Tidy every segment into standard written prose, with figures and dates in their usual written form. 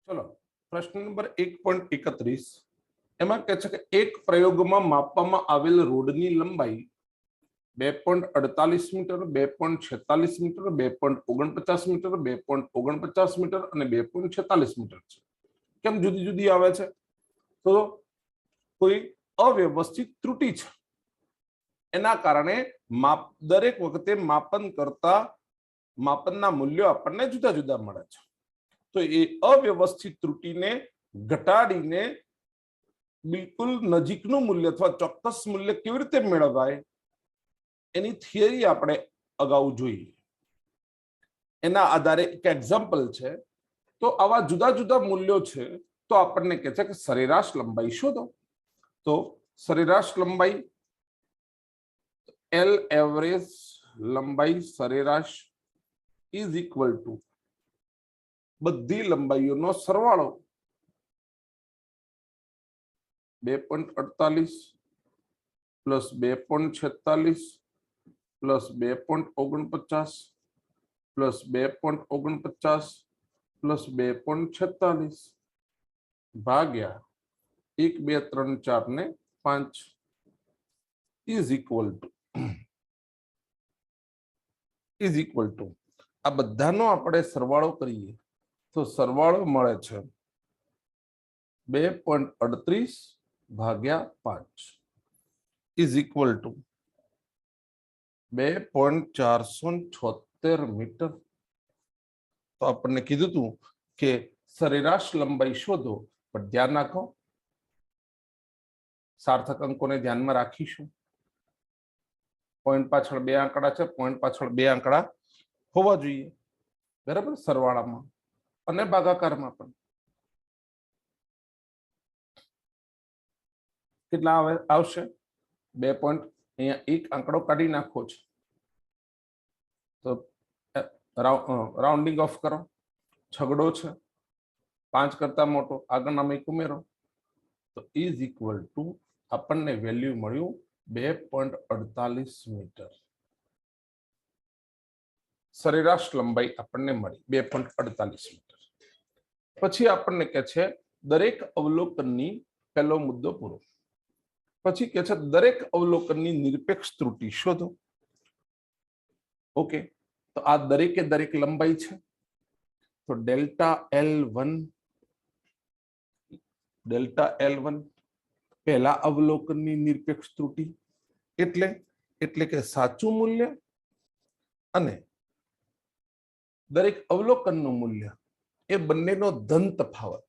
चलो प्रश्न नंबर 1.31 એમાં કહે છે કે એક પ્રયોગમાં માપવામાં આવેલ રોડની લંબાઈ 2.48 મીટર 2.46 મીટર 2.49 મીટર 2.49 મીટર અને 2.46 મીટર છે। કેમ જુદી જુદી આવે છે? તો કોઈ અવ્યવસ્થિત ત્રુટિ છે, એના કારણે દરેક વખતે માપન કરતા માપનના મૂલ્યો આપણને જુદા જુદા મળે છે। તો એ અવ્યવસ્થિત ત્રુટિને ઘટાડીને બિલકુલ નજીકનું મૂલ્ય અથવા ચોક્કસ મૂલ્ય કેવી રીતે મેળવાય એની થિયરી આપણે અગાઉ જોઈ। એના આધારે એક એક્ઝામ્પલ છે। તો આવા જુદા જુદા મૂલ્યો છે તો આપણને કહે છે કે સરેરાશ લંબાઈ શોધો। તો સરેરાશ લંબાઈ એલ એવરેજ લંબાઈ સરેરાશ ઇઝ ઇક્વલ ટુ બધી લંબાઈઓનો સરવાળો 2.48 પ્લસ 2.46 પ્લસ 2.49 પ્લસ 2.49 પ્લસ 2.46 ભાગ્યા 1 2 3 4 ને 5 ઇઝ ઇક્વલ ટુ આ બધાનો આપણે સરવાળો કરીએ તો સરવાળો મળે છે 2.38 ભાગ્યા 5 ઇઝ ઇક્વલ ટુ 2.476 મીટર। તો આપણને કીધું હતું કે સરેરાશ લંબાઈ શોધો, પણ ધ્યાન રાખો સાર્થક અંકોને ધ્યાનમાં રાખીશું। પોઈન્ટ પાછળ બે આંકડા છે, પોઈન્ટ પાછળ બે આંકડા હોવા જોઈએ, બરાબર, સરવાળામાં અને ભાગાકારમાં પણ। કેટલા આવશે? 2 પોઈન્ટ, અહીંયા એક આંકડો કાઢી નાખો છે તો રાઉન્ડિંગ ઓફ કરો, છગડો છે 5 કરતા મોટો, આગળના એક ઉમેરો તો ઇઝ ઇક્વલ ટુ આપણને વેલ્યુ મળ્યું 2.48 મીટર। સરેરાશ લંબાઈ આપણને મળી 2.48 મીટર। પછી આપણને કહે છે દરેક અવલોકનની, પહેલો મુદ્દો પૂરો। પછી કહે છે દરેક અવલોકનની નિરપેક્ષ ત્રુટિ શોધો। ઓકે, તો આ દરેકે દરેક લંબાઈ છે તો ડેલ્ટા L1 પહેલા અવલોકનની નિરપેક્ષ ત્રુટિ એટલે કે સાચું મૂલ્ય અને દરેક અવલોકનનું મૂલ્ય એ બંનેનો ધન તફાવત।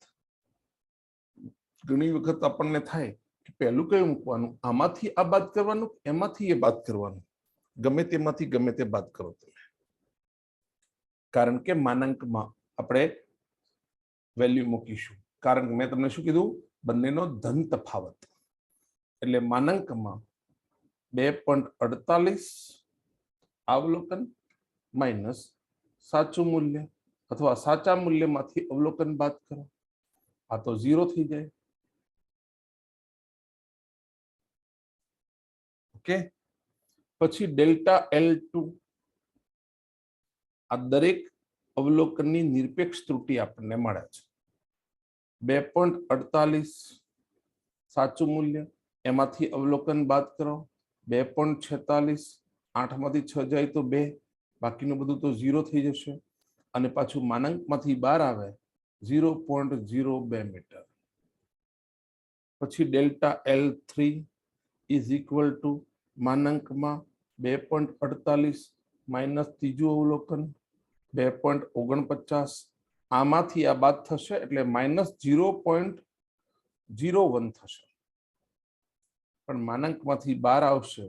ઘણી વખત આપણને થાય કે પહેલું કયું મૂકવાનું, આમાંથી આ બાદ કરવાનું, એમાંથી એ બાદ કરવાનું, ગમે તેમાંથી ગમે તે બાદ કરો તમે, કારણ કે માનાંકમાં આપણે વેલ્યુ મૂકીશું। કારણ કે મેં તમને શું કીધું? બંનેનો ધન તફાવત, એટલે માનાંકમાં 2.48 અવલોકન માઇનસ સાચું મૂલ્ય અથવા સાચા મૂલ્યમાંથી અવલોકન બાદ કરો, આ તો 0 થઈ જાય। ઓકે, પછી ડેલ્ટા L2 આ દરેક અવલોકનની નિરપેક્ષ ત્રુટિ આપણને મળે છે। 2.48 સાચું મૂલ્ય, એમાંથી અવલોકન બાદ કરો 2.46, 8 માંથી 6 જાય તો 2, બાકીનું બધું તો 0 થઈ જશે અને પાછું માનાંકમાંથી બહાર આવે 0.02 મીટર। પછી delta L3 is equal to માનાંકમાં 2.48 માઇનસ ત્રીજું અવલોકન 2.49, આમાંથી આ બાદ થશે એટલે માઇનસ 0.01 થશે, પણ માનાંકમાંથી બહાર આવશે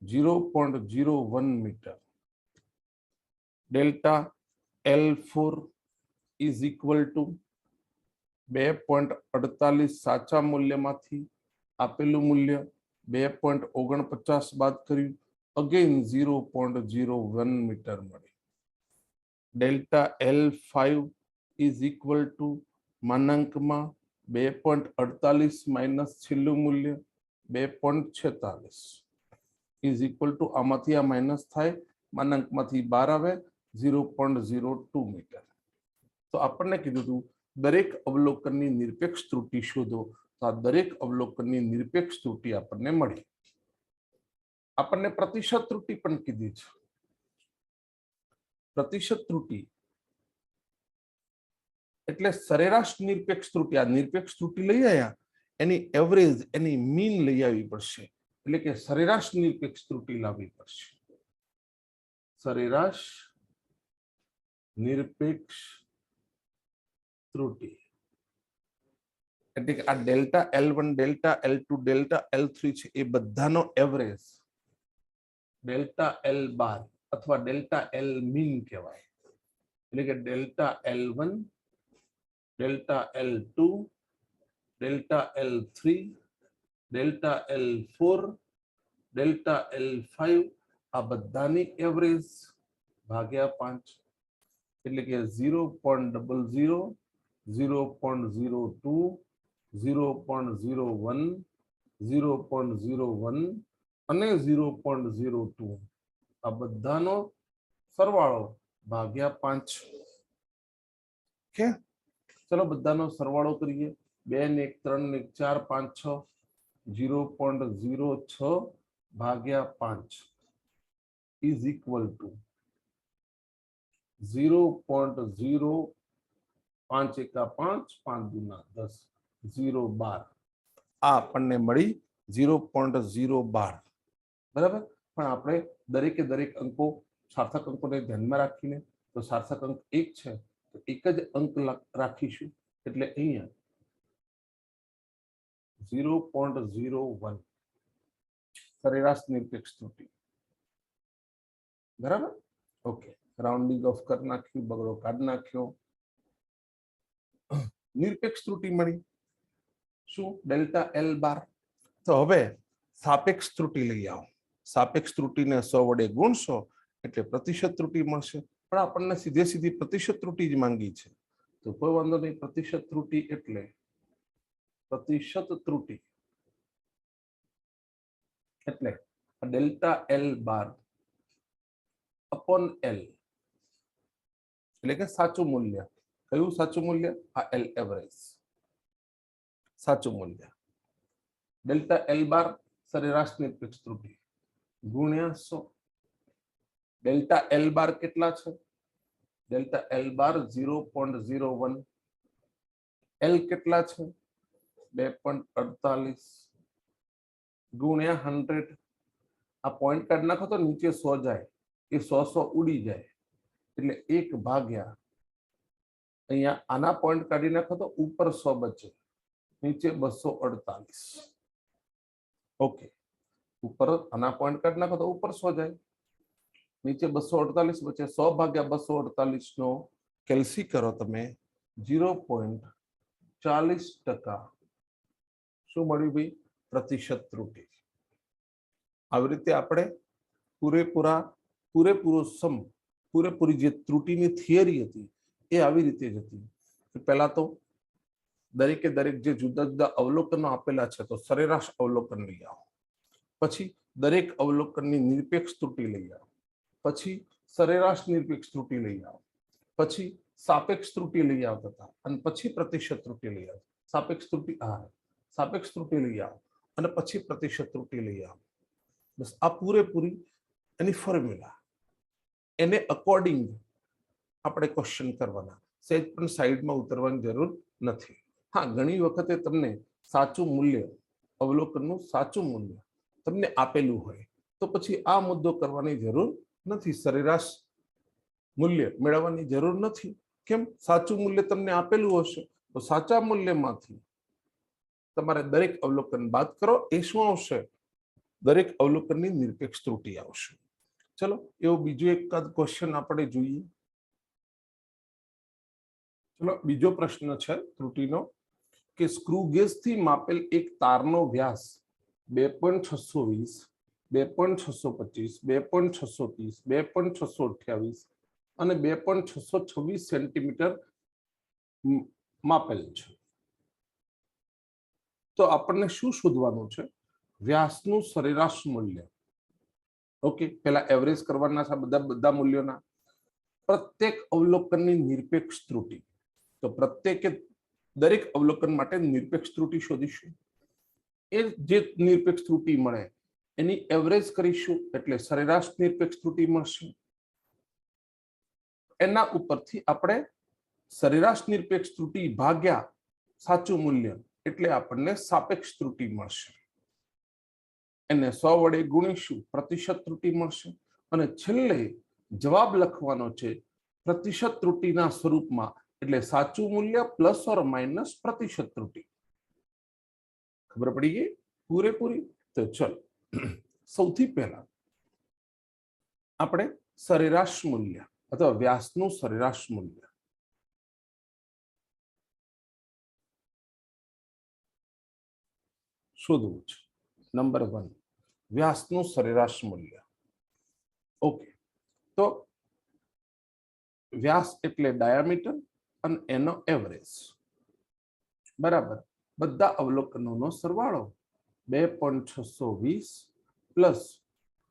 0.01 metre. Delta L4 is equal to 2.48 સાચા મૂલ્યમાંથી આપેલું મૂલ્ય 2.49 બાદ કર્યું, અગેન 0.01 મીટર મળે। Delta L5 is equal to માનાંકમાં 2.48 માઇનસ છેલ્લું મૂલ્ય 2.46 ઇઝ ઇક્વલ ટુ, આમાંથી આ માઇનસ થાય, માનાંકમાંથી બહાર આવે 0.02 મીટર। તો આપણને કીધું હતું દરેક અવલોકનની નિરપેક્ષ ત્રુટિ શોધો, તો આ દરેક અવલોકનની નિરપેક્ષ ત્રુટિ આપણને મળી. આપણને પ્રતિશત ત્રુટિ પણ કીધી છે. પ્રતિશત ત્રુટિ એટલે સરેરાશ નિરપેક્ષ ત્રુટિ. આ નિરપેક્ષ ત્રુટિ લઈ આવ્યા, એની એવરેજ, એની મીન લઈ આવવી પડશે. એટલે કે સરેરાશ નિરપેક્ષ ત્રુટિ લાવવી પડશે. સરેરાશ નિરપેક્ષ ત્રુટિ એટલે કે આ delta L1, delta L2, delta L3 છે એ બધાનો એવરેજ ડેલ્ટા L બાર અથવા ડેલ્ટા L મીન કહેવાય. એટલે કે delta L1, delta L2, delta L3, delta L4, delta L5 આ બધાની એવરેજ ભાગ્યા 5 એટલે કે 0.00, 0.02, 0.01, 0.01 અને 0.02 આ બધાનો સરવાળો ભાગ્યા 5. ઓકે, ચલો બધાનો સરવાળો કરીએ. 2 ને 1 3 ને 4 5 6 0.06 ભાગ્યા 5 is equal to 0.0 5 એકા 5 5 દુના 10 0.12 આ આપણને મળી 0.012. બરાબર. પણ આપણે દરેકે દરેક અંકો સાર્થક અંકોને ધ્યાનમાં રાખીને, તો સાર્થક અંક 1 છે તો એક જ અંક રાખીશું. એટલે અહીંયા 0.01 સરેરાશ નિરપેક્ષ ત્રુટિ. બરાબર. ઓકે, રાઉન્ડિંગ ઓફ કરી નાખ્યું, બગડો કાઢી નાખ્યો. નિરપેક્ષ ત્રુટિ મળી. શું? ડેલ્ટા L બાર. તો હવે સાપેક્ષ ત્રુટિ લઈ આવો. સાપેક્ષ ત્રુટિને 100 વડે ગુણશો એટલે પ્રતિશત ત્રુટિ મળશે. પણ આપણને સીધે સીધી પ્રતિશત ત્રુટિ જ માંગી છે, તો કોઈ વાંધો નહીં. પ્રતિશત ત્રુટિ એટલે પ્રતિશત ત્રુટિ એટલે ડેલ્ટા L બાર અપોન L એટલે કે સાચું મૂલ્ય. કયું સાચું મૂલ્ય? આ L એવરેજ સાચું મૂલ્ય. ડેલ્ટા L બાર સરેરાશ નિરપેક્ષ ત્રુટિ ગુણ્યા 100. ડેલ્ટા L બાર કેટલા છે? ડેલ્ટા L બાર 0.01. L કેટલા છે? 2.48 ગુણ્યા 100. આ પોઈન્ટ કાઢી નાખો તો નીચે 100 જાય, એ 100 ઉડી જાય એટલે 1 ભાગ્યા અહીંયા આના પોઈન્ટ કાઢી નાખો તો ઉપર 100 બચે, નીચે 248. ઓકે, ઉપર આના પોઈન્ટ કાઢી નાખો તો ઉપર 100 જાય, નીચે 248 બચે. 100 ભાગ્યા 248 નો કેલ્સી કરો તમે 0.40%. શું મળ્યું ભાઈ? પ્રતિશત ત્રુટિ. આવી રીતે આપણે પૂરેપૂરી જે ત્રુટિની થિયરી હતી એ આવી રીતે જ હતી. પહેલા તો દરેકે દરેક જે જુદા જુદા અવલોકનો આપેલા છે તો સરેરાશ અવલોકન લઈ આવો, પછી દરેક અવલોકનની નિરપેક્ષ ત્રુટિ લઈ આવો, પછી સરેરાશ નિરપેક્ષ ત્રુટિ લઈ આવો, પછી સાપેક્ષ ત્રુટિ લઈ આવતા હતા, અને પછી પ્રતિશત ત્રુટિ લઈ આવો. સાપેક્ષ ત્રુટિ લઈ આવો અને પછી પ્રતિશત ત્રુટિ લઈ આવો. બસ આ પૂરેપૂરી એની ફોર્મ્યુલા, એને અકોર્ડિંગ આપણે ક્વેશ્ચન કરવાના. સહેજ પણ સાઈડમાં ઉતરવાની જરૂર નથી. હા, ઘણી વખતે તમને સાચું મૂલ્ય, અવલોકનનું સાચું મૂલ્ય તમને આપેલું હોય તો પછી આ મુદ્દો કરવાની જરૂર નથી. સરેરાશ મૂલ્ય મેળવવાની જરૂર નથી. કેમ? સાચું મૂલ્ય તમને આપેલું હશે તો સાચા મૂલ્યમાંથી તમારે દરેક અવલોકન બાદ કરો. એ શું આવશે? દરેક અવલોકનની નિરપેક્ષ ત્રુટિ આવશે. ચલો, એવો બીજો એક ક્વેશ્ચન આપણે જોઈએ. ચલો, બીજો પ્રશ્ન છે ત્રુટિનો કે સ્ક્રૂ ગેજથી માપેલ એક તારનો વ્યાસ 2.620, 2.625, 2.630, 2.628 અને 2.626 સેન્ટીમીટર માપેલ છે. તો આપણને શું શોધવાનું છે? વ્યાસનું સરેરાશ મૂલ્ય. ઓકે, પહેલા એવરેજ કરવાના છે બધા મૂલ્યોના. પ્રત્યેક અવલોકનની નિરપેક્ષ ત્રુટિ, તો પ્રત્યેકે દરેક અવલોકન માટે નિરપેક્ષ ત્રુટિ શોધીશું. એ જે નિરપેક્ષ ત્રુટિ મળે એની એવરેજ કરીશું એટલે સરેરાશ નિરપેક્ષ ત્રુટિ મળશે. એના ઉપરથી આપણે સરેરાશ નિરપેક્ષ ત્રુટિ ભાગ્યા સાચું મૂલ્ય એટલે આપણને સાપેક્ષ ત્રુટિ મળશે. એને 100 વડે ગુણીશું પ્રતિશત ત્રુટિ મળશે અને છેલ્લે જવાબ લખવાનો છે પ્રતિશત ત્રુટિના સ્વરૂપમાં એટલે સાચું મૂલ્ય પ્લસ ઓર માઇનસ પ્રતિશત ત્રુટિ. ખબર પડી ગઈ પૂરેપૂરી? તો ચલ સૌથી પહેલા આપણે સરેરાશ મૂલ્ય અથવા વ્યાસનું સરેરાશ મૂલ્ય શોધવું છે. નંબર 1 વ્યાસનું સરેરાશ મૂલ્ય. ઓકે, તો વ્યાસ એટલે ડાયામીટર અને એનો એવરેજ બરાબર બધા અવલોકનોનો સરવાળો 2.620 પ્લસ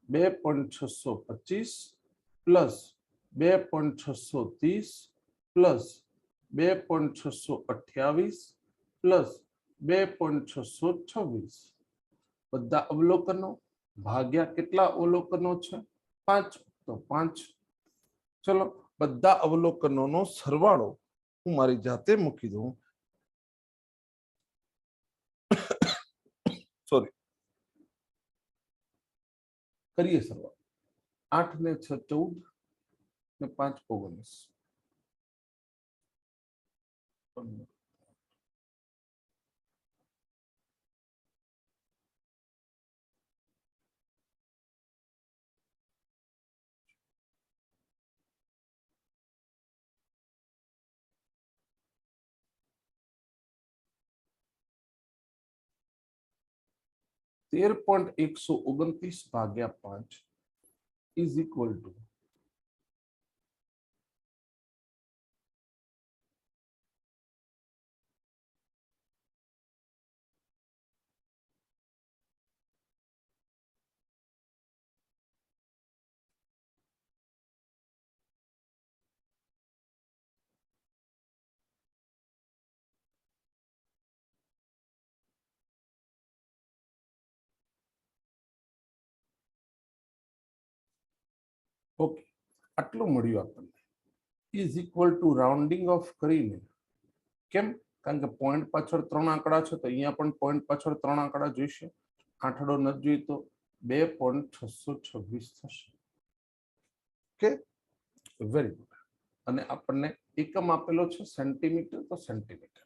2.625 પ્લસ 2.630 પ્લસ 2.628 પ્લસ 2.626 બધા અવલોકનો ભાગ્યા કેટલા અવલોકનો છે 5 તો 5. ચલો બધા અવલોકનોનો સરવાળો હું મારી જાતે મૂકી દઉં. સોરી, કરીએ સરવાળો. 8 ને 6 14 ને 5 19. 13.129 ભાગ્યા 5 ઇઝ ઇક્વલ ટુ ઓકે આટલું મળ્યું આપણને. Is equal two rounding of કરીને કેમ? કારણ કે પોઈન્ટ પાછળ 3 આંકડા છે તો અહીંયા પણ પોઈન્ટ પાછળ 3 આંકડા જોઈશે. આંકડો નથી જોઈતો 2.626 થશે. Okay, very good. અને આપણને એકમ આપેલો છે સેન્ટીમીટર તો સેન્ટીમીટર.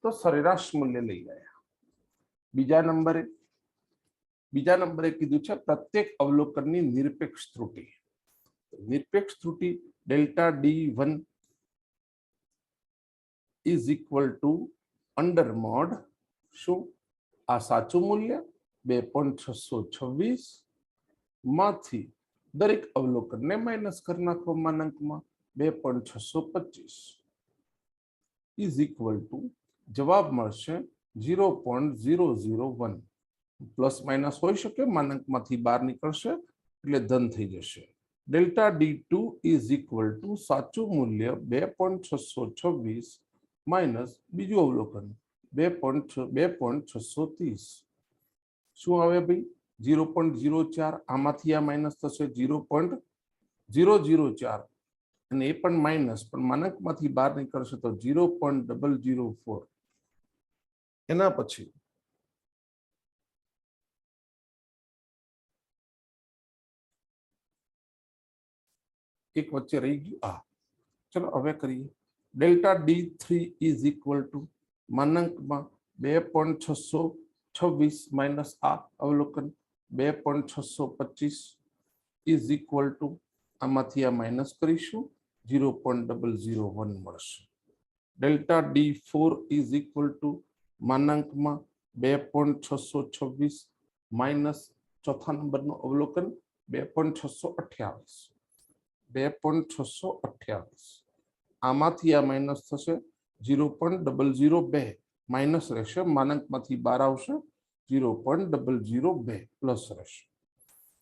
તો સરેરાશ મૂલ્ય લઈ ગયા. બીજા નંબરે કીધું છે પ્રત્યેક અવલોકનની નિરપેક્ષ ત્રુટિ. નિરપેક્ષ ત્રુટિ delta D1 is equal to under mod શું? આ સાચું મૂલ્ય 2.626 માંથી દરેક અવલોકનને માઇનસ કરી નાખો માનાંકમાં 2.625 ઇઝ ઇક્વલ ટુ જવાબ મળશે 0.001. પ્લસ માઇનસ હોઈ શકે, માનાંકમાંથી બહાર નીકળશે એટલે ધન થઈ જશે. Delta D2 is equal two સાચું મૂલ્ય 2.626 માઇનસ બીજું અવલોકન 2.630. શું આવે ભાઈ? 0.04. આમાંથી આ માઇનસ થશે 0.004 અને એ પણ માઇનસ, પણ માનકમાંથી બહાર નીકળશે તો 0.004. એના પછી એક વચ્ચે રહી ગયું. ચલો હવે કરીએ. Delta D3 is equal to માનાંકમાં 2.626 માઇનસ આ અવલોકન 2.625 ઇઝ ઇક્વલ ટુ આમાંથી આ માઇનસ કરીશું 0.001 મળશે. Delta D4 is equal to માનાંકમાં 2.626 માઇનસ ચોથા નંબરનું અવલોકન 2.628. 2.628 આમાંથી આ માઇનસ થશે 0.002 માઇનસ રહેશે, માનાંકમાંથી બહાર આવશે 0.002 પ્લસ રહેશે.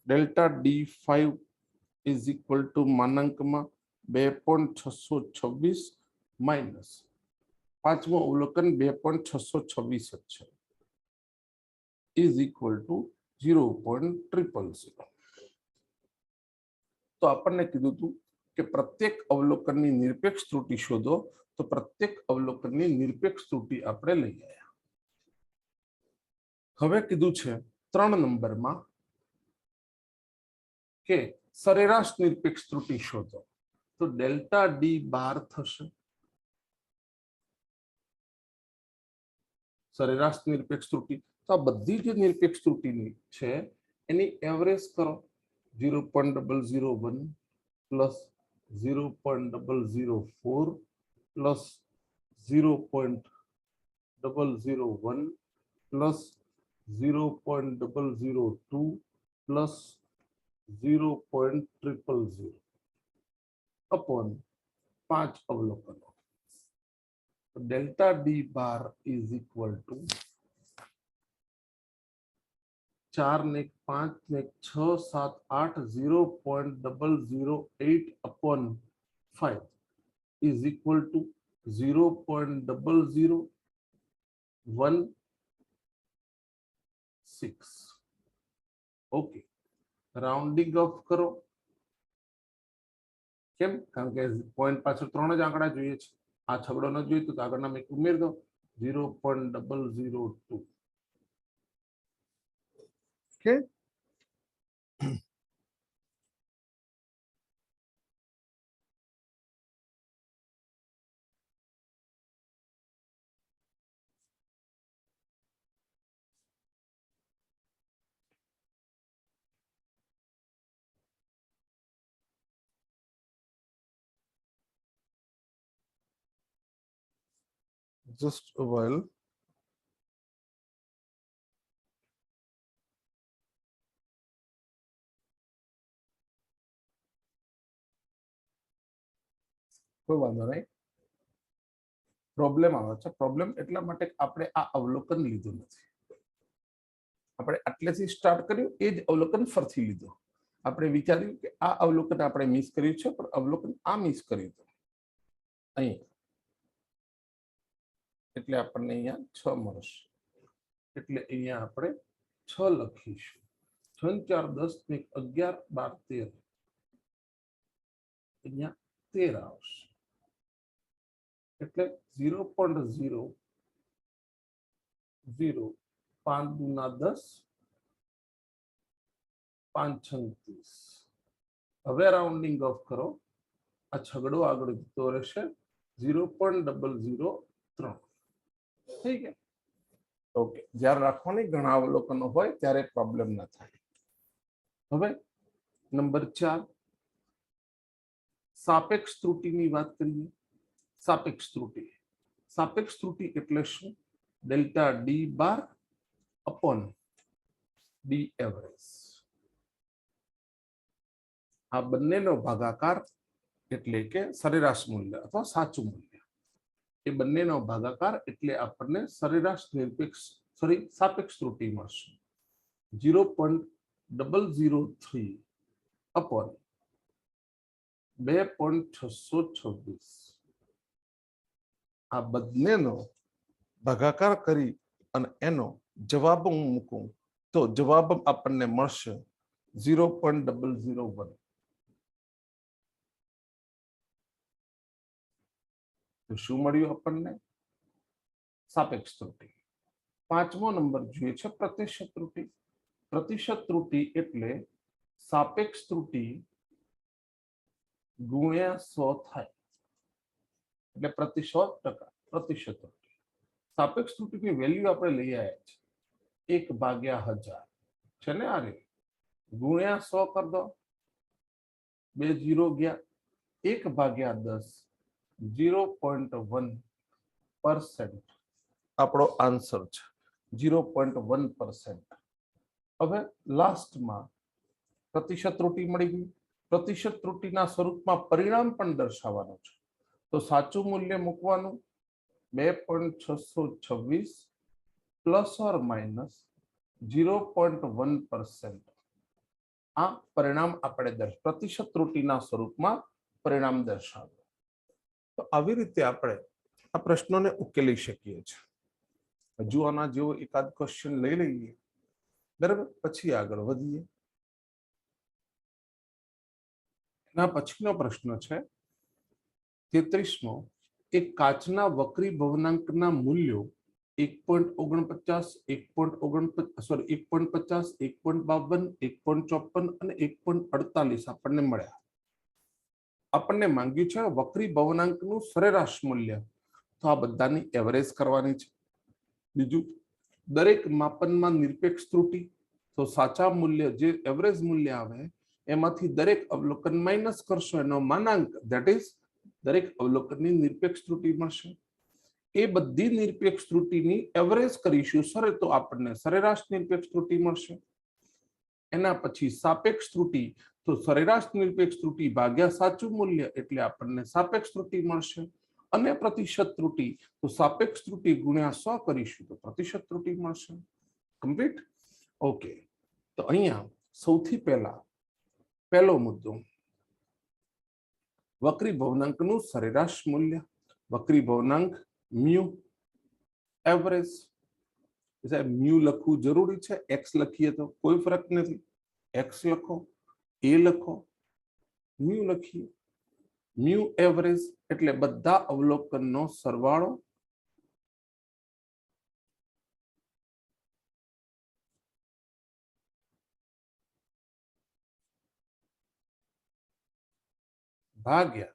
Delta D5 is equal to માનાંકમાં 2.626 માઇનસ પાંચમું અવલોકન 2.626 છે ઇઝ ઇક્વલ ટુ 0.000. તો આપણને કીધું હતું કે પ્રત્યેક અવલોકનની નિરપેક્ષ ત્રુટિ શોધો, તો પ્રત્યેક અવલોકનની નિરપેક્ષ ત્રુટિ આપણે લઈ આવ્યા. હવે કીધું છે 3 નંબરમાં કે સરેરાશ નિરપેક્ષ ત્રુટિ શોધો, તો ડેલ્ટા ડી બાર થશે. સરેરાશ નિરપેક્ષ ત્રુટિ, તો આ બધી જે નિરપેક્ષ ત્રુટિની છે એની એવરેજ કરો. 0.001 plus 0.004 plus 0.001 plus 0.002 plus 0.000 upon 5 अवलोकनों. Delta D bar is equal to 4 ने 5 ने 6 7 8 0.008 upon 5 is equal to 0.016. Okay, rounding off करो. કેમ? કારણ કે પોઈન્ટ પાછળ 3 જ આંકડા જોઈએ છે. આ છગડો ન જોઈતો તો આગળના મેં ઉમેર દો 0.002. Okay, just a while. કોઈ વાંધો નહીં, પ્રોબ્લેમ આવે છે. પ્રોબ્લેમ એટલા માટે આપણે આ અવલોકન લીધું નથી. આપણે આટલેથી સ્ટાર્ટ કર્યું, એ જ અવલોકન ફરીથી લીધું. આપણે વિચાર્યું કે આ અવલોકન આપણે મિસ કર્યું છે, પણ અવલોકન આ મિસ કર્યું હતું અહીં, એટલે આપણને અહીંયા 6 મળશે. એટલે અહીંયા આપણે 6 લખીશું. 6 4 10 ને 11 12 13, અહીંયા 13 આવશે. એટલે 0.005 દુના 10 5 36. હવે રાઉન્ડિંગ ઓફ કરો, આ છગડો આગળ જતો રહેશે 0.003. થઈ ગયા. ઓકે, જ્યારે રાખવાની ઘણા અવલોકનો હોય ત્યારે પ્રોબ્લેમ ન થાય. હવે નંબર 4, સાપેક્ષ ત્રુટિની વાત કરીએ. સાપેક્ષ ત્રુટિ, સાપેક્ષ ત્રુટિ એટલે શું? ડેલ્ટા ડી બાર અપોન ડી એવરેજ. આ બંનેનો ભાગાકાર એટલે કે સરેરાશ મૂલ્ય અથવા સાચું મૂલ્ય, એ બંનેનો ભાગાકાર એટલે આપણને સરેરાશ નિરપેક્ષ સાપેક્ષ ત્રુટિ મળશે 0.003 અપોન 2.626. આ બંનેનો ભાગાકાર કરી અને એનો જવાબ હું મૂકું તો જવાબ આપણને મળશે 0.001. તો શું મળ્યું આપણને? સાપેક્ષ ત્રુટિ. 5મો નંબર જોઈએ છે પ્રતિશત ત્રુટિ. પ્રતિશત ત્રુટિ એટલે સાપેક્ષ ત્રુટિ ગુણ્યા 100 થાય એટલે પ્રતિ 100%. પ્રતિશત ત્રુટિ, સાપેક્ષ ત્રુટિની વેલ્યુ આપણે લઈ આવ્યા છે 1/1000 છે ને, આ રીતે ગુણ્યા 100 કરી દો, 2 0 ગયા, 1/10 0.1% આપણો આન્સર છે, 0.1%. હવે લાસ્ટમાં પ્રતિશત ત્રુટિ મળી ગઈ. પ્રતિશત ત્રુટિના સ્વરૂપમાં પરિણામ પણ દર્શાવવાનું છે. તો સાચું મૂલ્ય મૂકવાનું 2.626 પ્લસ ઓર માઇનસ 0.1%. આ પરિણામ આપણે પ્રતિશત ત્રુટિના સ્વરૂપમાં પરિણામ દર્શાવ્યું. તો આવી રીતે આપણે આ પ્રશ્નોને ઉકેલી શકીએ છીએ. હજુ આના જેવો એકાદ ક્વેશ્ચન લઈ લઈએ, બરાબર, પછી આગળ વધીએ. એના પછીનો પ્રશ્ન છે 33મો. એક કાચના વક્રી ભવનાંકના મૂલ્યો 1.49, 1.49, 1.50, 1.52, 1.54 અને 1.48 આપણને મળ્યા. આપણને માંગ્યું છે વક્રી ભવનાંકનું સરેરાશ મૂલ્ય. તો આ બધાની એવરેજ કરવાની છે. બીજું, દરેક માપનમાં નિરપેક્ષ ત્રુટિ. તો સાચા મૂલ્ય જે એવરેજ મૂલ્ય આવે એમાંથી દરેક અવલોકન માઇનસ કરશો એનો માનાંક, ધેટ ઇઝ દરેક અવલોકનની નિરપેક્ષ ત્રુટિ મળશે. એ બધી નિરપેક્ષ ત્રુટિની એવરેજ કરીશું સરે તો આપણને સરેરાશ નિરપેક્ષ ત્રુટિ મળશે. એના પછી સાપેક્ષ ત્રુટિ. તો સરેરાશ નિરપેક્ષ ત્રુટિ ભાગ્યા સાચું મૂલ્ય એટલે આપણને સાપેક્ષ ત્રુટિ મળશે. અને પ્રતિશત ત્રુટિ. તો સાપેક્ષ ત્રુટિ ગુણ્યા 100 કરીશું તો પ્રતિશત ત્રુટિ મળશે. કમ્પ્લીટ. ઓકે, તો અહીંયા સૌથી પહેલો મુદ્દો, વક્રી ભવનાંકનું સરેરાશ મૂલ્ય. વક્રી ભવનાંક મ્યુ એવરેજ. મ્યુ લખવું જરૂરી છે, એક્સ લખીએ તો કોઈ ફરક નથી. એક્સ લખો, એ લખો, મ્યુ લખીએ. મ્યુ એવરેજ એટલે બધા અવલોકનનો સરવાળો ભાગ્યા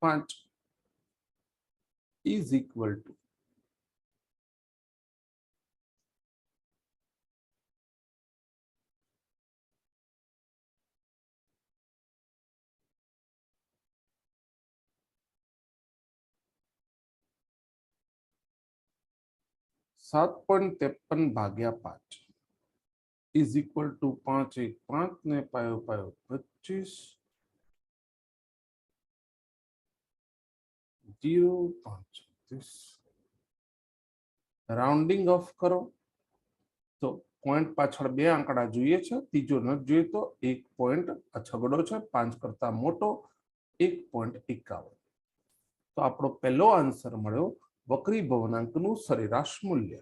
5 ઇઝ ઇક્વલ ટુ 7.53 ભાગ્યા 5 ઇઝ ઇક્વલ ટુ 5 1 5 ને પાયો પાયો 25 0.35. રાઉન્ડિંગ ઓફ કરો તો પોઈન્ટ પાછળ બે આંકડા જોઈએ છે, ત્રીજો ન જોઈએ તો 1 પોઈન્ટ છગડો છે 5 કરતા મોટો 1.51. તો આપણો પહેલો આન્સર મળ્યો વક્રી ભવનાંકનું સરેરાશ મૂલ્ય.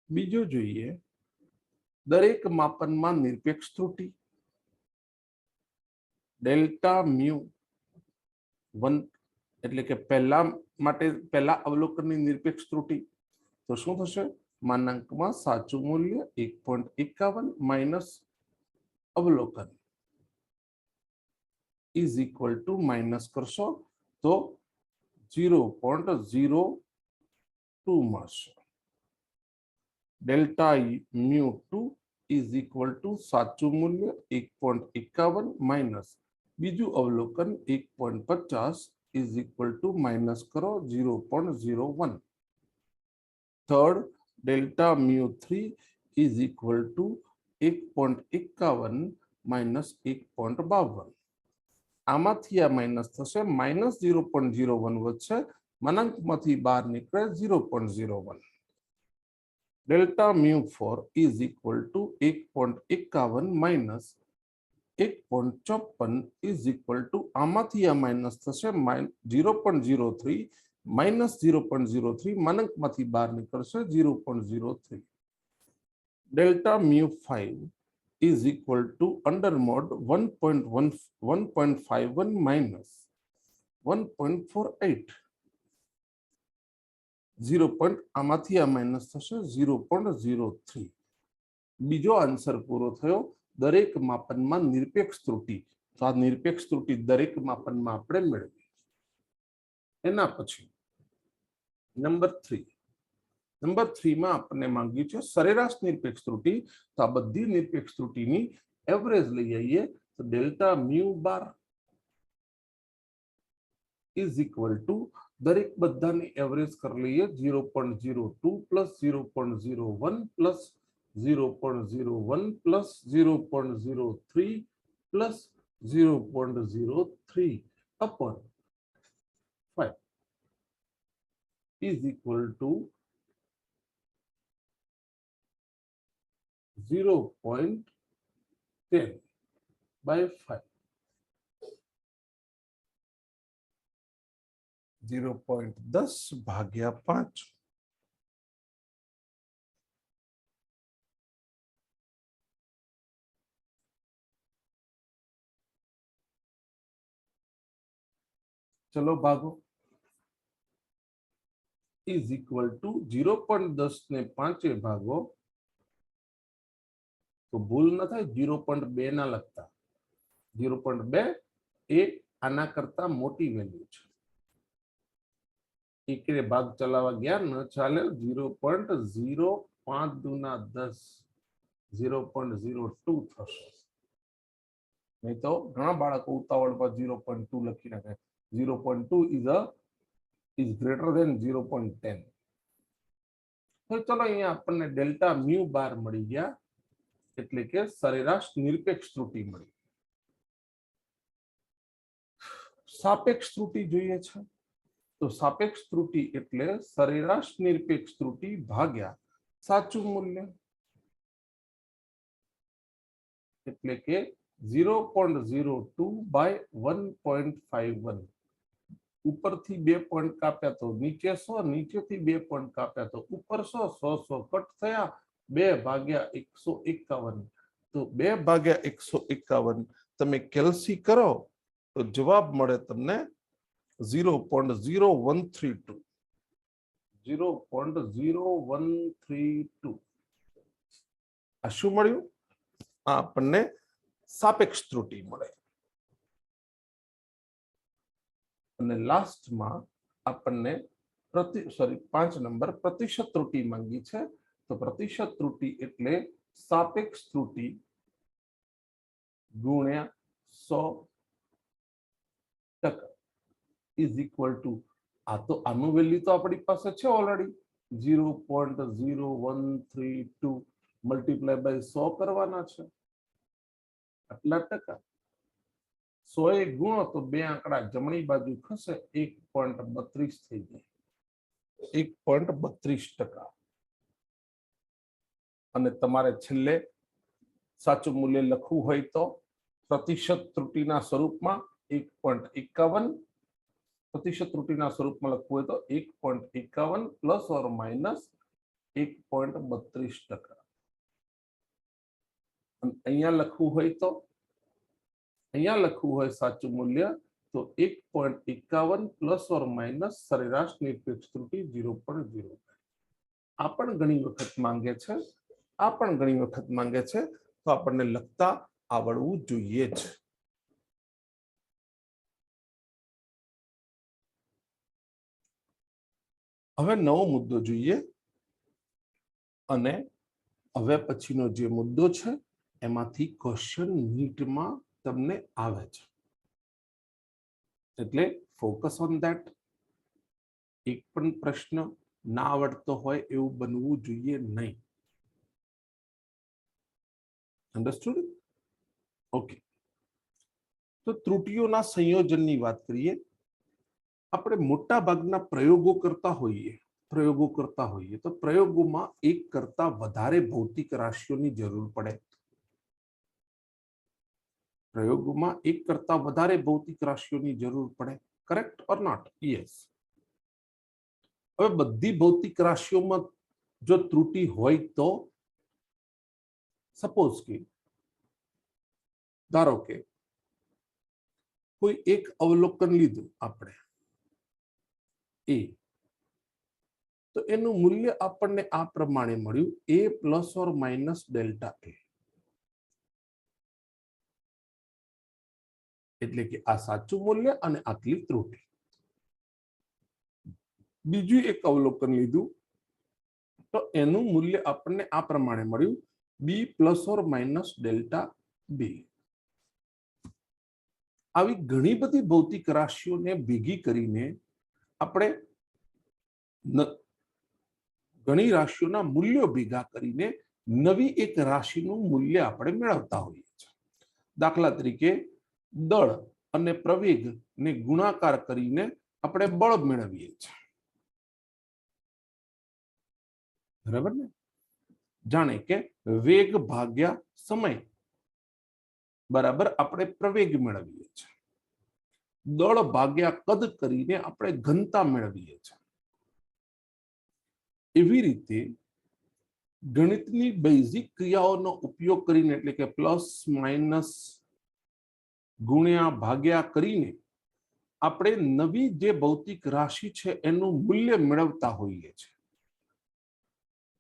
બીજો જોઈએ દરેક માપનમાં નિરપેક્ષ ત્રુટિ ડેલ્ટા મ્યુ 1 એટલે કે પહેલા અવલોકનની નિરપેક્ષ ત્રુટિ. તો શું થશે? માનાંકમાં સાચું મૂલ્ય 1.51 માઇનસ અવલોકન ઇઝ ઇક્વલ ટુ માઇનસ કરશો તો 0.02 મળશે. Delta mu 2 is equal two સાચું મૂલ્ય 1.51 માઇનસ બીજું અવલોકન 1.50 ઇઝ ઇક્વલ ટુ માઇનસ કરો 0.01. Third, delta mu 3 is equal two 1.51 minus 1.52. આમાંથી આ માઇનસ થશે, માઇનસ 0.01 વધશે, માનાંકમાંથી બહાર નીકળે 0.01. Delta mu 4 is equal two 1.51 minus 1.54 is equal two આમાંથી આ માઇનસ થશે 0.03 માઇનસ 0.03, માનાંકમાંથી બહાર નીકળશે 0.03. Delta mu 5 is equal to under mod 1.51 minus 1.48. 0. આમાંથી આ માઇનસ થશે 0.03. બીજો આન્સર પૂરો થયો દરેક માપનમાં નિરપેક્ષ ત્રુટિ. તો આ નિરપેક્ષ ત્રુટિ દરેક માપનમાં આપણે મેળવી. એના પછી નંબર 3 માં આપણને માંગ્યું છે સરેરાશ નિરપેક્ષ ત્રુટિ. તો આ બધી નિરપેક્ષ ત્રુટિની એવરેજ લઈ આવીએ તો delta mu bar is equal two દરેક બધાની એવરેજ કરી લઈએ 0.02 plus 0.01 plus 0.01 plus 0.03 plus 0.03 upon 5 is equal to 0.10 by 5. 0.10 ભાગ્યા 5. ચલો ભાગો ઇઝ ઇક્વલ ટુ 0.10 ને 5 ભાગો તો ભૂલ ન થાય 0.2 ના લખતા. 0.2 એ આના કરતા મોટી વેલ્યુ છે. એકરે ભાગ ચલાવવા ગયા ન ચાલે. 0.05 દુના 10 0.02 થશે. નહીં તો ઘણા બાળકો ઉતાવળમાં 0.2 લખી નાખે. 0.2 is greater than 0.10. તો ચલો અહીંયા આપણને ડેલ્ટા મ્યુ બાર મળી ગયા, એટલે કે સરેરાશ નિરપેક્ષ ત્રુટિ મળી. સાપેક્ષ ત્રુટિ જોઈએ છે તો સાપેક્ષ ત્રુટિ એટલે સરેરાશ નિરપેક્ષ ત્રુટિ ભાગ્યા સાચું મૂલ્ય, એટલે કે 0.02 બાય 1.51. ઉપરથી 2 પોઈન્ટ કાપ્યા તો નીચે 100, નીચેથી 2 પોઈન્ટ કાપ્યા તો ઉપર 100 કટ થયા 2 ભાગ્યા 151. તો 2 ભાગ્યા 151 તમે કેલ્સી કરો તો જવાબ મળે તમને 0.0132. 0.0132. આ શું મળ્યું? આ આપણને સાપેક્ષ ત્રુટિ મળે. અને લાસ્ટમાં આપણને 5 નંબર પ્રતિશત ત્રુટિ માંગી છે. તો પ્રતિશત ત્રુટિ એટલે સાપેક્ષ ત્રુટિ ગુણ્યા 100% ઇઝ ઇક્વલ ટુ, આ તો આનું વેલ્યુ તો આપણી પાસે છે ઓલરેડી, 0.0132 મલ્ટીપ્લાય બાય 100 કરવાના છે. આટલા ટકા 100 એ ગુણો તો 2 આંકડા જમણી બાજુ ખસે 1.32 થઈ જાય. 1.32%. અને તમારે છેલ્લે સાચું મૂલ્ય લખવું હોય તો પ્રતિશત ત્રુટિના સ્વરૂપમાં 1.51, પ્રતિશત ત્રુટિના સ્વરૂપમાં લખવું હોય તો 1.51 પ્લસ ઓર માઇનસ 1.32%. અને અહીંયા લખવું હોય તો અહીંયા લખવું હોય સાચું મૂલ્ય તો 1.51 પ્લસ ઓર માઇનસ સરેરાશ નિરપેક્ષ ત્રુટિ 0.0. આ પણ ઘણી વખત માંગે છે, તો આપણને લખતા આવડવું જોઈએ જ. હવે નવો મુદ્દો જોઈએ, અને હવે પછીનો જે મુદ્દો છે એમાંથી ક્વેશ્ચન નીટમાં તમને આવે છે, એટલે ફોકસ ઓન ધેટ. એક પણ પ્રશ્ન ના આવડતો હોય એવું બનવું જોઈએ નહીં. અન્ડરસ્ટુડ? ઓકે. તો ત્રુટિઓના સંયોજનની વાત કરીએ. આપણે મોટા ભાગના પ્રયોગો કરતા હોઈએ તો પ્રયોગોમાં એક કરતા વધારે ભૌતિક રાશિઓની જરૂર પડે. પ્રયોગોમાં એક કરતા વધારે ભૌતિક રાશિઓની જરૂર પડે. Correct or not? યસ. હવે બધી ભૌતિક રાશિઓમાં જો ત્રુટિ હોય તો સપોઝ કે ધારો કે કોઈ એક અવલોકન લીધું આપણે એ, તો એનું મૂલ્ય આપણને આ પ્રમાણે મળ્યું, a plus or minus delta a. એટલે કે આ સાચું મૂલ્ય અને આટલી ત્રુટિ. બીજું એક અવલોકન લીધું તો એનું મૂલ્ય આપણને આ પ્રમાણે મળ્યું, b plus or minus delta b. આવી ઘણી બધી ભૌતિક રાશિઓને ભેગી કરીને આપણે ઘણી રાશિઓના મૂલ્યો ભેગા કરીને નવી એક રાશિનું મૂલ્ય આપણે મેળવતા હોઈએ છીએ. દાખલા તરીકે દળ અને પ્રવેગને ગુણાકાર કરીને આપણે બળ મેળવીએ છીએ. બરાબર ને? જાણે કે વેગ ભાગ્યા સમય બરાબર આપણે પ્રવેગ મેળવીએ છીએ. દળ ભાગ્યા કદ કરીને આપણે ઘનતા મેળવીએ છીએ। એવી રીતે ગણિતની બેઝિક ક્રિયાઓનો ઉપયોગ કરીને એટલે કે પ્લસ માઇનસ ગુણ્યા ભાગ્યા કરીને આપણે નવી જે ભૌતિક રાશિ છે એનું મૂલ્ય મેળવતા હોઈએ છીએ।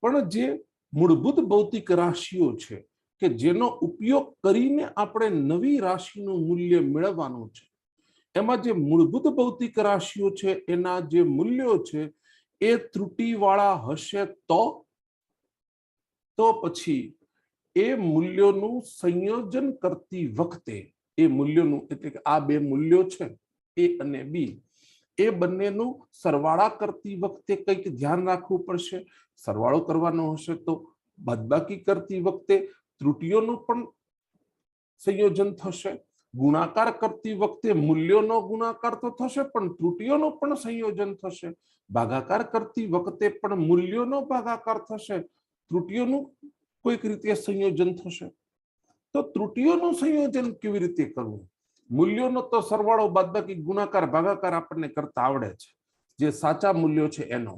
પણ જે મૂળભૂત ભૌતિક રાશિઓ છે કે જેનો ઉપયોગ કરીને આપણે નવી રાશિનું મૂલ્ય મેળવવાનું છે, એમાં જે મૂળભૂત ભૌતિક રાશિઓ છે એના જે મૂલ્યો છે એ ત્રુટિવાળા હશે તો પછી એ મૂલ્યોનું સંયોજન કરતી વખતે એ મૂલ્યોનું એટલે કે આ બે મૂલ્યો છે એ અને બી, એ બંનેનું સરવાળા કરતી વખતે કંઈક ધ્યાન રાખવું પડશે। સરવાળો કરવાનો હશે તો બાદબાકી કરતી વખતે ત્રુટિઓનું પણ સંયોજન થશે। ગુણાકાર કરતી વખતે મૂલ્યોનો ગુણાકાર તો થશે પણ ત્રુટિઓનું પણ સંયોજન થશે। ભાગાકાર કરતી વખતે પણ મૂલ્યોનો ભાગાકાર થશે, ત્રુટિઓનું કોઈક રીતે સંયોજન થશે। તો ત્રુટિઓનું સંયોજન કેવી રીતે કરવું? મૂલ્યોનો તો સરવાળો બાદબાકી ગુણાકાર ભાગાકાર આપણને કરતા આવડે છે, જે સાચા મૂલ્યો છે એનો,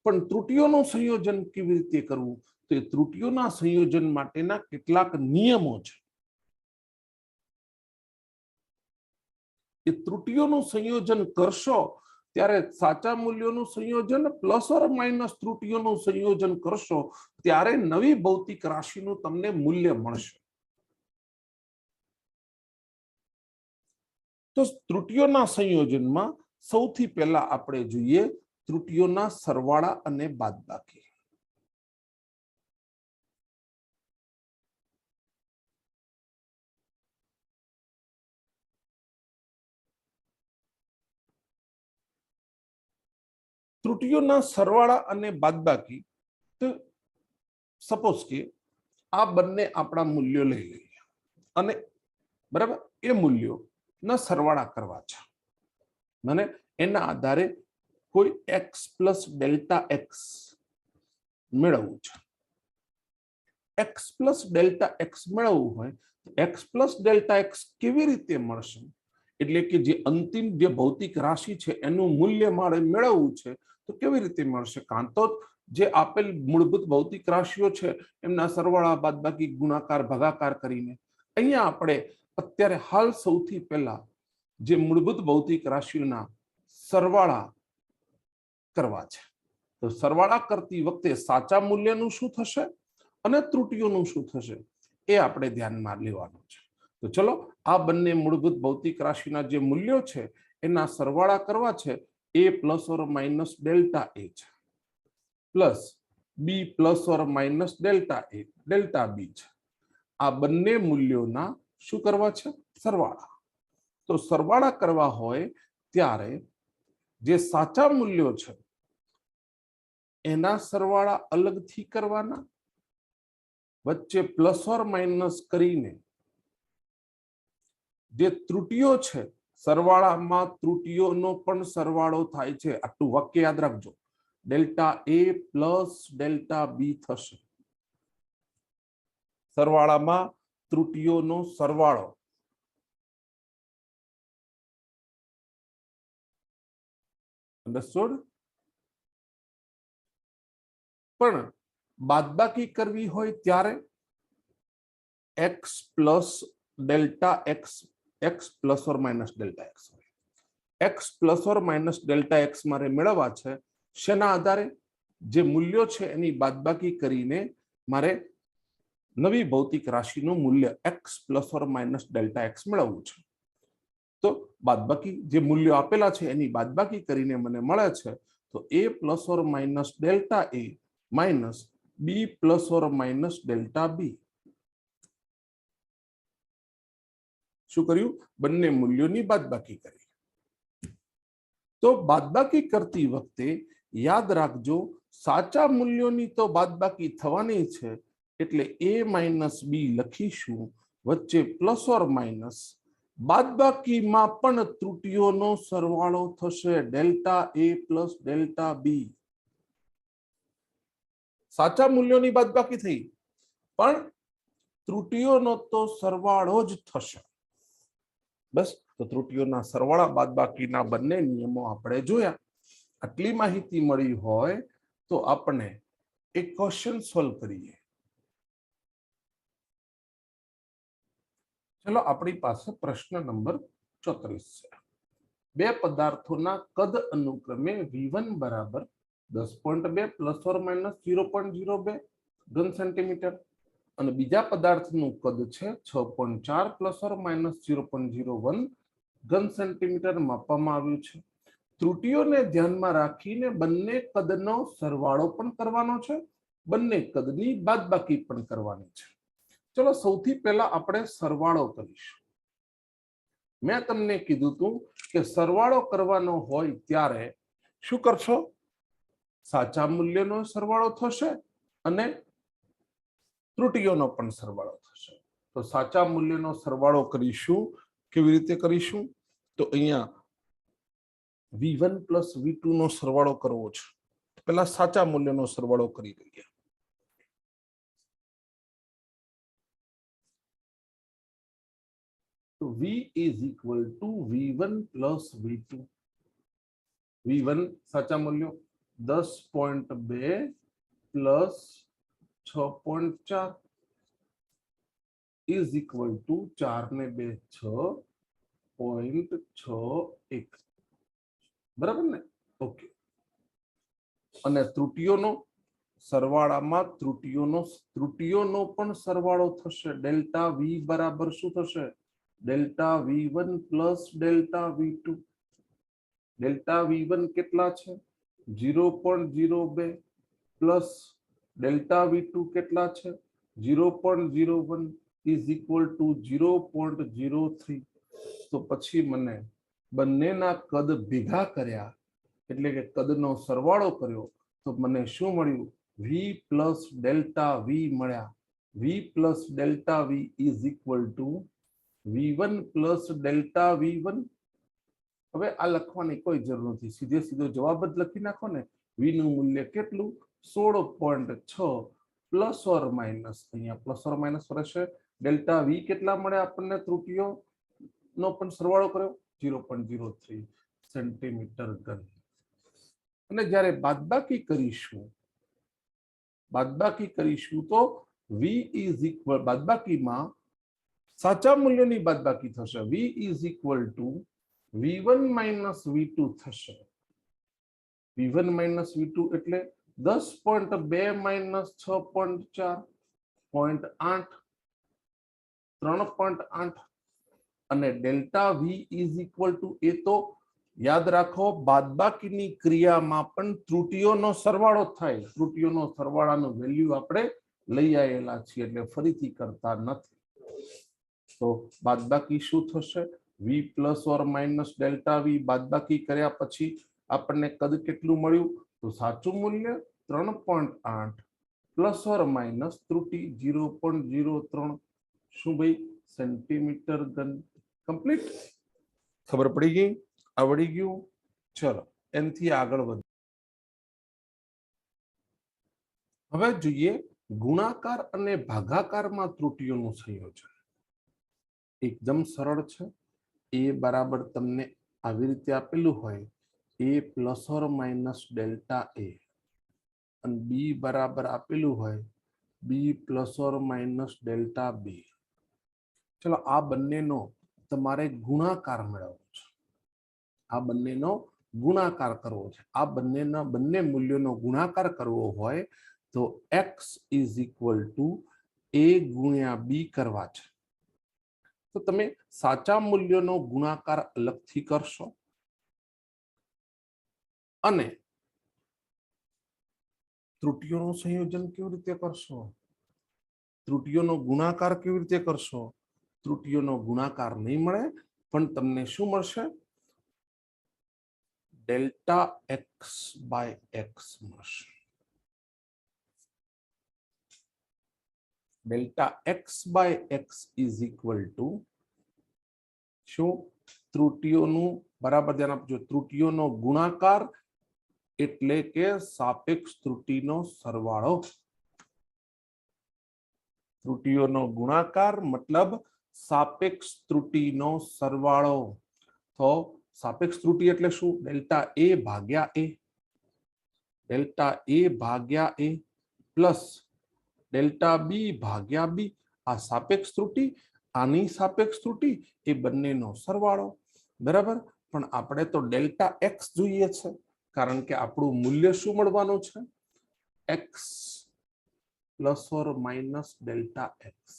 પણ ત્રુટિઓનું સંયોજન કેવી રીતે કરવું? તો એ ત્રુટિઓના સંયોજન માટેના કેટલાક નિયમો છે। એ ત્રુટિઓનું સંયોજન કરશો ત્યારે સાચા મૂલ્યોનું સંયોજન પ્લસ ઓર માઇનસ ત્રુટિઓનું સંયોજન કરશો ત્યારે નવી ભૌતિક રાશિનું તમને મૂલ્ય મળશે। તો ત્રુટિઓના સંયોજનમાં સૌથી પહેલા આપણે જોઈએ ત્રુટિઓના સરવાળા અને બાદબાકી। ત્રુટિઓના સરવાળા અને બાદબાકી, તો સપોઝ કે આ બંને આપણા મૂલ્યો લઈ લઈએ અને બરાબર એ મૂલ્યો ના સરવાળા કરવા છે મને, એના આધારે કોઈ એક્સ પ્લસ ડેલ્ટા એક્સ મેળવવું છે। એક્સ પ્લસ ડેલ્ટા એક્સ મેળવવું હોય તો એક્સ પ્લસ ડેલ્ટા એક્સ કેવી રીતે મળશે? એટલે કે જે અંતિમ જે ભૌતિક રાશિ છે એનું મૂલ્ય મારે મેળવવું છે તો કેવી રીતે મળશે? કાં તો જે આપેલ મૂળભૂત ભૌતિક રાશિઓ છે એમના સરવાળા બાદબાકી ગુણાકાર ભાગાકાર કરીને, અહીંયા આપણે અત્યારે હાલ સૌથી પહેલા જે મૂળભૂત ભૌતિક રાશિઓના સરવાળા કરવા છે, તો સરવાળા કરતી વખતે સાચા મૂલ્યનું શું થશે અને ત્રુટિઓનું શું થશે એ આપણે ધ્યાનમાં લેવાનું છે। તો ચલો આ બંને મૂળભૂત ભૌતિક રાશિના જે મૂલ્યો છે એના સરવાળા કરવા છે। A plus or minus delta A છે plus B plus or minus delta A delta B છે। આ બંને મૂલ્યોના શું કરવા છે? સરવાળા। તો સરવાળા કરવા હોય ત્યારે જે સાચા મૂલ્યો છે એના સરવાળા અલગથી કરવાના, વચ્ચે પ્લસ ઓર માઇનસ કરીને જે ત્રુટિઓ છે સરવાળામાં ત્રુટિઓનો પણ સરવાળો થાય છે। આટલું વાક્ય યાદ રાખજો, ડેલ્ટા એ પ્લસ ડેલ્ટા બી થશે, સરવાળામાં ત્રુટિઓનો સરવાળો। અંડરસ્ટુડ? પણ બાદબાકી કરવી હોય ત્યારે x plus delta x, x plus or minus delta x, x plus or minus delta x મારે મેળવવા છે। શેના આધારે? જે મૂલ્યો છે એની બાદબાકી કરીને મારે નવી ભૌતિક રાશિનું મૂલ્ય x plus or minus delta x મેળવવું છે। તો બાદબાકી જે મૂલ્યો આપેલા છે એની બાદબાકી કરીને મને મળે છે તો A plus or minus delta A minus B plus or minus delta B. શું કર્યું? બંને મૂલ્યોની બાદબાકી કરી। તો બાદબાકી કરતી વખતે યાદ રાખજો સાચા મૂલ્યોની તો બાદબાકી થવાની છે, એટલે એ માઇનસ બી લખીશું, વચ્ચે પ્લસ ઓર માઇનસ, બાદબાકીમાં પણ ત્રુટિઓનો સરવાળો થશે, ડેલ્ટા એ પ્લસ ડેલ્ટા બી। સાચા મૂલ્યોની બાદબાકી થઈ પણ ત્રુટિઓનો તો સરવાળો જ થશે। બસ તો ત્રુટીઓના સરવાળા બાદબાકીના બંને નિયમો આપણે જોયા. આટલી માહિતી મળી હોય તો આપણે એક ક્વેશ્ચન સોલ્વ કરીએ. ચલો, આપણી પાસે પ્રશ્ન નંબર 34 છે. બે પદાર્થોના કદ અનુક્રમે V1 બરાબર 10.2 પ્લસ ઓર માઇનસ 0.02 ઘન સેન્ટીમીટર અને બીજા પદાર્થનું કદ છે 6.4 પ્લસ ઓર માઇનસ 0.01 ઘન સેન્ટીમીટર માપવામાં આવ્યું છે. ત્રુટીઓને ધ્યાનમાં રાખીને બંને કદનો સરવાળો પણ કરવાનો છે, બંને કદની બાદબાકી પણ કરવાની છે. ચલો, સૌથી પહેલા આપણે સરવાળો કરીશું. મેં તમને કીધું હતું કે સરવાળો કરવાનો હોય ત્યારે શું કરશો? સાચા મૂલ્યનો સરવાળો થશે અને ત્રુટીઓનો પણ સરવાળો થશે. તો સાચા મૂલ્યનો સરવાળો કરીશું. કેવી રીતે કરીશું? તો અહીંયા V1 પ્લસ V2 નો સરવાળો કરવો છે. પહેલા સાચા મૂલ્યનો સરવાળો કરી લઈએ. તો V is equal to V1 plus V2. V1 સાચા મૂલ્યો 10.2 પ્લસ 6.4 is equal to 4 ને 2 6.61. બરાબર ને? ઓકે. અને ત્રુટીઓનો સરવાળામાં ત્રુટીઓનો પણ સરવાળો થશે. ડેલ્ટા V બરાબર શું થશે? Delta V1 plus delta V2. Delta V1 કેટલા છે? 0.02 પ્લસ ડેલ્ટા V2 કેટલા છે? 0.01 is equal to 0.03. તો પછી મને બંનેના કદ ભેગા કર્યા એટલે કે કદનો સરવાળો કર્યો તો મને શું મળ્યું? V પ્લસ ડેલ્ટા V મળ્યા. V plus delta V is equal to V1 plus delta V1. હવે આ લખવાની કોઈ જરૂર નથી, સીધો જવાબ જ લખી નાખો ને. V નું મૂલ્ય કેટલું? 16.6 પ્લસ ઓર માઇનસ, અહીંયા પ્લસ ઓર માઇનસ રહેશે. ડેલ્ટા V કેટલા મળે આપણને? ત્રુટીઓ નો પણ સરવાળો કર્યો 0.03 સેન્ટીમીટર ઘન. અને જ્યારે બાદબાકી કરીશું તો V is equal, બાદબાકીમાં સાચા મૂલ્યની બાદબાકી થશે. V is equal to V1 minus V2 થશે. V1 minus V2 એટલે 10.2 minus 6.4 0.8 3.8 અને delta V is equal to, એ તો યાદ રાખો બાદબાકીની ક્રિયામાં પણ ત્રુટીઓનો સરવાળો થાય. ત્રુટીઓનો સરવાળાનું વેલ્યુ આપણે લઈ આવેલા છીએ એટલે ફરીથી કરતા નથી. તો બાદબાકી શું થશે? V plus or minus delta V બાદબાકી કર્યા પછી આપણને કદ કેટલું મળ્યું? તો સાચું મૂલ્ય 3.8 પ્લસ ઓર માઇનસ ત્રુટી 0.03. શું ભાઈ? સેન્ટીમીટર ઘન. કમ્પ્લીટ. ખબર પડી ગઈ? આવડી ગયું? ચલો, એનથી આગળ વધો. હવે જોઈએ ગુણાકાર અને ભાગાકારમાં ત્રુટીઓનું સંયોજન. એકદમ સરળ છે. A બરાબર તમને આવી રીતે આપેલું હોય, A plus or minus delta A, અને B બરાબર આપેલું હોય B plus or minus delta B. ચલો, આ બંનેનો તમારે ગુણાકાર મેળવવો છે. આ બંનેનો ગુણાકાર કરવો છે. આ બંને મૂલ્યોનો ગુણાકાર કરવો હોય તો x is equal to A ગુણ્યા B કરવા છે. તો તમે સાચા મૂલ્યનો ગુણાકાર અલગથી કરશો અને ત્રુટીઓનું સંયોજન કેવી રીતે કરશો? ત્રુટીઓનો ગુણાકાર કેવી રીતે કરશો? ત્રુટીઓનો ગુણાકાર નહીં મળે, પણ તમને શું મળશે? ડેલ્ટા x બાય x મળશે. Delta x by x is equal to શું? ત્રુટીઓનું, બરાબર ધ્યાન આપજો, ત્રુટીઓનો ગુણાકાર એટલે કે સાપેક્ષ ત્રુટીનો સરવાળો. ત્રુટીઓનો ગુણાકાર મતલબ સાપેક્ષ ત્રુટીનો સરવાળો. તો સાપેક્ષ ત્રુટિ એટલે શું? ડેલ્ટા એ ભાગ્યા એ, ડેલ્ટા એ ભાગ્યા એ પ્લસ ડેલ્ટા બી ભાગ્યા બી. આ સાપેક્ષ ત્રુટિ, આની સાપેક્ષ ત્રુટિ, એ બંનેનો સરવાળો. બરાબર. પણ આપણે તો ડેલ્ટા એક્સ જોઈએ છે, કારણ કે આપણું મૂલ્ય શું મળવાનું છે? X plus or minus delta x.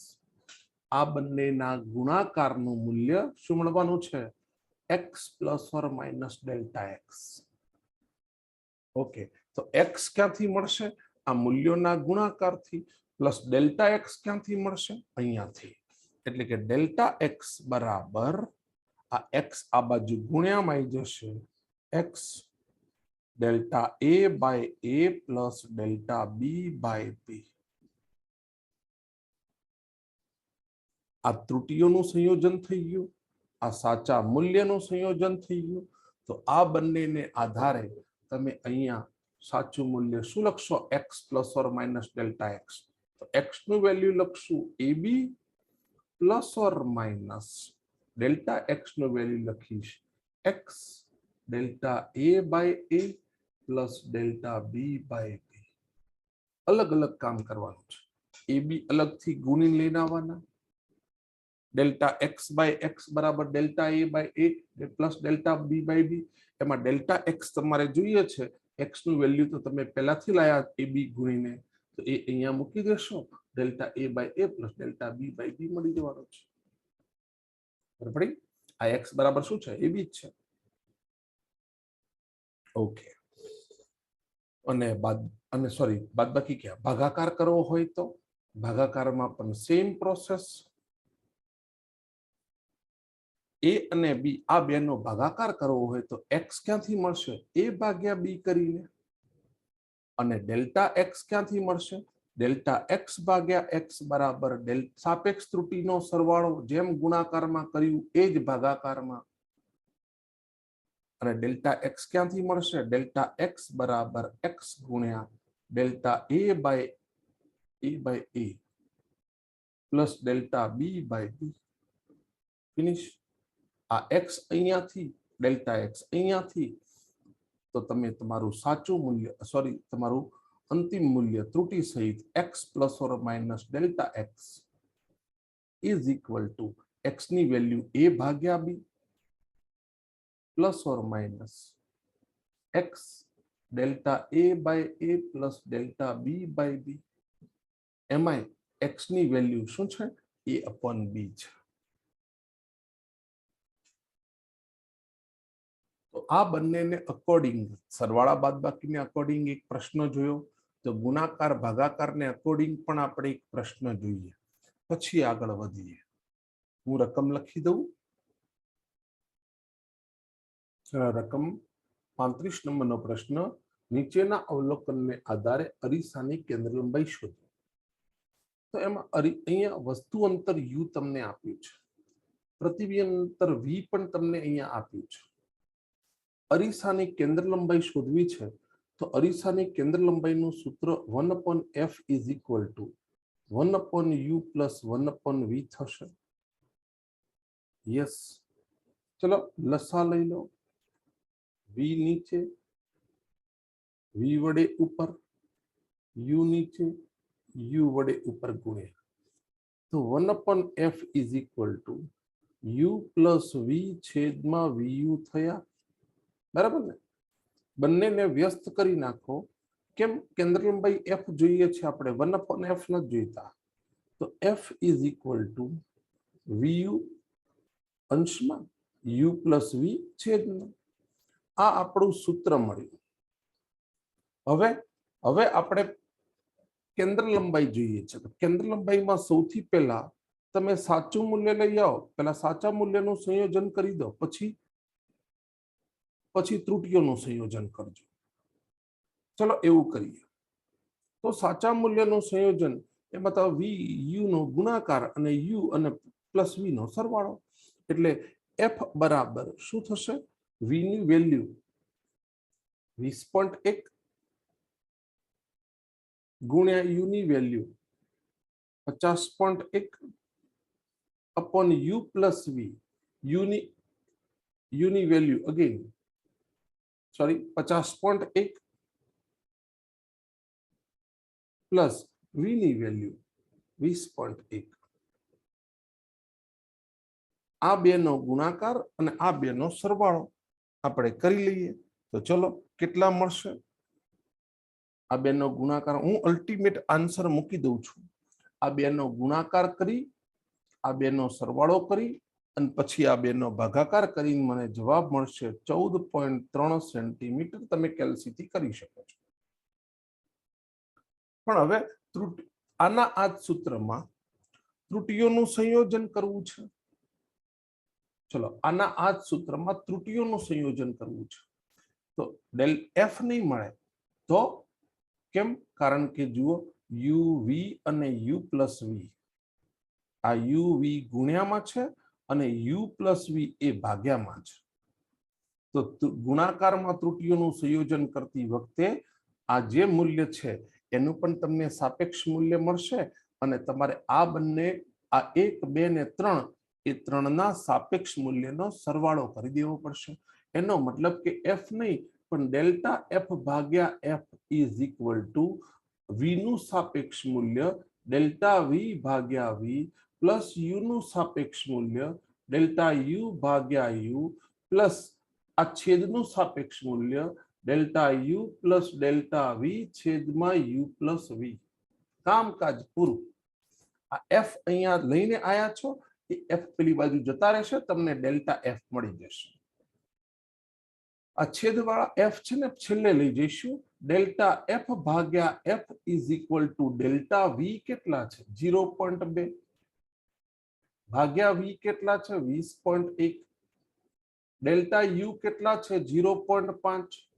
આ બંનેના ગુણાકારનું મૂલ્ય શું મળવાનું છે? X plus or minus delta x. Okay, તો એક્સ ક્યાંથી મળશે? આ મૂલ્યોના ગુણાકારથી. પ્લસ ડેલ્ટા એક્સ ક્યાંથી મળશે? અહીંયાથી. એટલે કે ડેલ્ટા એક્સ બરાબર આ એક્સ આ બાજુ ગુણ્યામાં આવી જશે, X delta A by A plus delta B by B. આ ત્રુટિઓનું સંયોજન થઈ ગયું, આ સાચા મૂલ્યનું સંયોજન થઈ ગયું. તો આ બંનેને આધારે તમે અહીંયા સાચું મૂલ્ય શું લખશો? X plus or minus delta X. તો એક્સ નું વેલ્યુ લખશું A B plus or minus delta X નું વેલ્યુ લખીશ X delta A by A plus delta B by B. અલગ અલગ કામ કરવાનું છે. એ બી અલગથી ગુણી લઈને આવવાના. ડેલ્ટા એક્સ બાય એક્સ બરાબર delta A by A plus delta B by B. એમાં ડેલ્ટા એક્સ તમારે જોઈએ છે, એક્સ નું વેલ્યુ તો તમે પહેલાથી લાયા એ બી ગુણીને, તો એ અહીંયા મૂકી દેશો. Delta A by A plus delta B by B મળી જવાનો છે. બરાબર. આ એક્સ બરાબર શું છે? એ બી જ છે. ઓકે. અને સોરી બાદબાકી ક્યાં? ભાગાકાર કરવો હોય તો ભાગાકારમાં પણ સેમ પ્રોસેસ. એ અને બી આ બેનો ભાગાકાર કરવો હોય તો એક્સ ક્યાંથી મળશે? એ ભાગ્યા બી કરીને. અને ડેલ્ટા એક્સ ક્યાંથી મળશે? ડેલ્ટા એક્સ ભાગ્યા એક્સ બરાબર સાપેક્ષ ત્રુટિનો સરવાળો. જેમ ગુણાકારમાં કર્યું એ જ ભાગાકારમાં. અને ડેલ્ટા એક્સ ક્યાંથી મળશે? ડેલ્ટા એક્સ બરાબર એક્સ ગુણ્યા delta A by A plus delta B by B. Finish. આ એક્સ અહીંયાથી, ડેલ્ટા એક્સ અહીંયાથી. તો તમે તમારું સાચું મૂલ્ય, સોરી તમારું અંતિમ મૂલ્ય ત્રુટિ સહિત X plus or minus delta X is equal to X ની વેલ્યુ એ ભાગ્યા B plus or minus X delta A by A plus delta B by B. એમાં એક્સ ની વેલ્યુ શું છે? એ અપોન બી છે. તો આ બંનેને અકોર્ડિંગ, સરવાળા બાદબાકીને અકોર્ડિંગ એક પ્રશ્ન જોયો, તો ગુણાકાર ભાગાકારને અકોર્ડિંગ પણ આપણે એક પ્રશ્ન જોઈએ. પછી આગળ વધીએ. હું રકમ લખી દઉં. રકમ 35 નંબરનો પ્રશ્ન. નીચેના અવલોકનને આધારે અરીસાની કેન્દ્ર લંબાઈ શોધો. તો એમાં અહીંયા વસ્તુ અંતર યુ તમને આપ્યું છે, પ્રતિબિંબ અંતર વી પણ તમને અહીંયા આપ્યું છે. અરીસાની કેન્દ્ર લંબાઈ શોધવી છે, તો અરીસાની કેન્દ્ર લંબાઈનું સૂત્ર 1/f is equal two 1/u plus 1/v થશે. યસ. ચલો લસા લઈ લો. વી નીચે, વી વડે ઉપર, યુ નીચે, યુ વડે ઉપર ગુણ્યા. તો 1/f is equal to U plus V છેદમાં વીયુ થયા. બરાબર ને? બંનેને વ્યસ્ત કરી નાખો. કેમ? કેન્દ્ર લંબાઈ એફ જોઈએ છે આપણે, 1/f નથી જોઈતા. તો એફ ઇઝ ઇક્વલ ટુ વીયુ અંશમાં યુ પ્લસ વી છેદમાં. આ આપણું સૂત્ર મળ્યું. હવે આપણે કેન્દ્ર લંબાઈ જોઈએ છે. કેન્દ્ર લંબાઈમાં સૌથી પહેલા તમે સાચું મૂલ્ય લઈ આવો. પહેલા સાચા મૂલ્યનું સંયોજન કરી દો, પછી ત્રુટિઓનું સંયોજન કરજો. ચલો એવું કરીએ. તો સાચા મૂલ્યનું સંયોજન એમાં તો વી યુ નો ગુણાકાર અને યુ અને પ્લસ વી નો સરવાળો. એટલે એફ બરાબર શું થશે? વી ની વેલ્યુ 20.1 ગુણ્યા યુ ની value 50.1 upon U plus V. U ની u ની value again sorry 50.1 plus v ની વેલ્યુ 20.1 આ બેનો ગુણાકાર અને આ બેનો સરવાળો આપણે કરી લઈએ તો ચલો કેટલા મળશે આ બેનો ગુણાકાર હું અલ્ટિમેટ આન્સર મૂકી દઉં છું આ બેનો ગુણાકાર કરી આ બેનો સરવાળો કરી અને પછી આ બેનો ભાગાકાર કરીને મને જવાબ મળશે 14.3 સેન્ટીમીટર તમે કેલ્સીથી કરી શકો છો પણ હવે આના આ જ સૂત્રમાં ત્રુટીઓનું સંયોજન કરવું છે ચલો આના આ જ સૂત્રમાં ત્રુટીઓનું સંયોજન કરવું છે તો ડેલ એફ નહીં મળે તો કેમ કારણ કે જુઓ યુ વી અને યુ પ્લસ વી આ યુ વી ગુણ્યામાં છે અને યુ પ્લસ વી એ ભાગ્યામાં છે તો ગુણાકારમાં ત્રુટીઓનું સંયોજન કરતી વખતે આ જે મૂલ્ય છે એનું પણ તમને સાપેક્ષ મૂલ્ય મળશે અને તમારે આ બંને આ 1 2 ને 3 એ ત્રણના સાપેક્ષ મૂલ્યનો સરવાળો કરી દેવો પડશે એનો મતલબ કે એફ નહીં પણ ડેલ્ટા એફ ભાગ્યા એફ ઇઝ ઇક્વલ ટુ વી નું સાપેક્ષ મૂલ્ય ડેલ્ટા વી ભાગ્યા વી પ્લસ યુ નું સાપેક્ષ મૂલ્ય ડેલ્ટા યુ ભાગ્યા યુ પ્લસ આ છેદનું સાપેક્ષ મૂલ્ય delta U plus delta V છેદમાં યુ પ્લસ વી કામકાજ પૂરું આ એફ અહીંયા લઈને આયા છો એ એફ પેલી બાજુ જતા રહેશે તમને ડેલ્ટા એફ મળી જશે આ છેદવાળા એફ છે ને છેલ્લે લઈ જઈશું ડેલ્ટા એફ ભાગ્યા F is equal to delta V કેટલા છે 0.2 ભાગ્યા વી કેટલા છે 20.1 ડેલ્ટા યુ કેટલા છે 0.5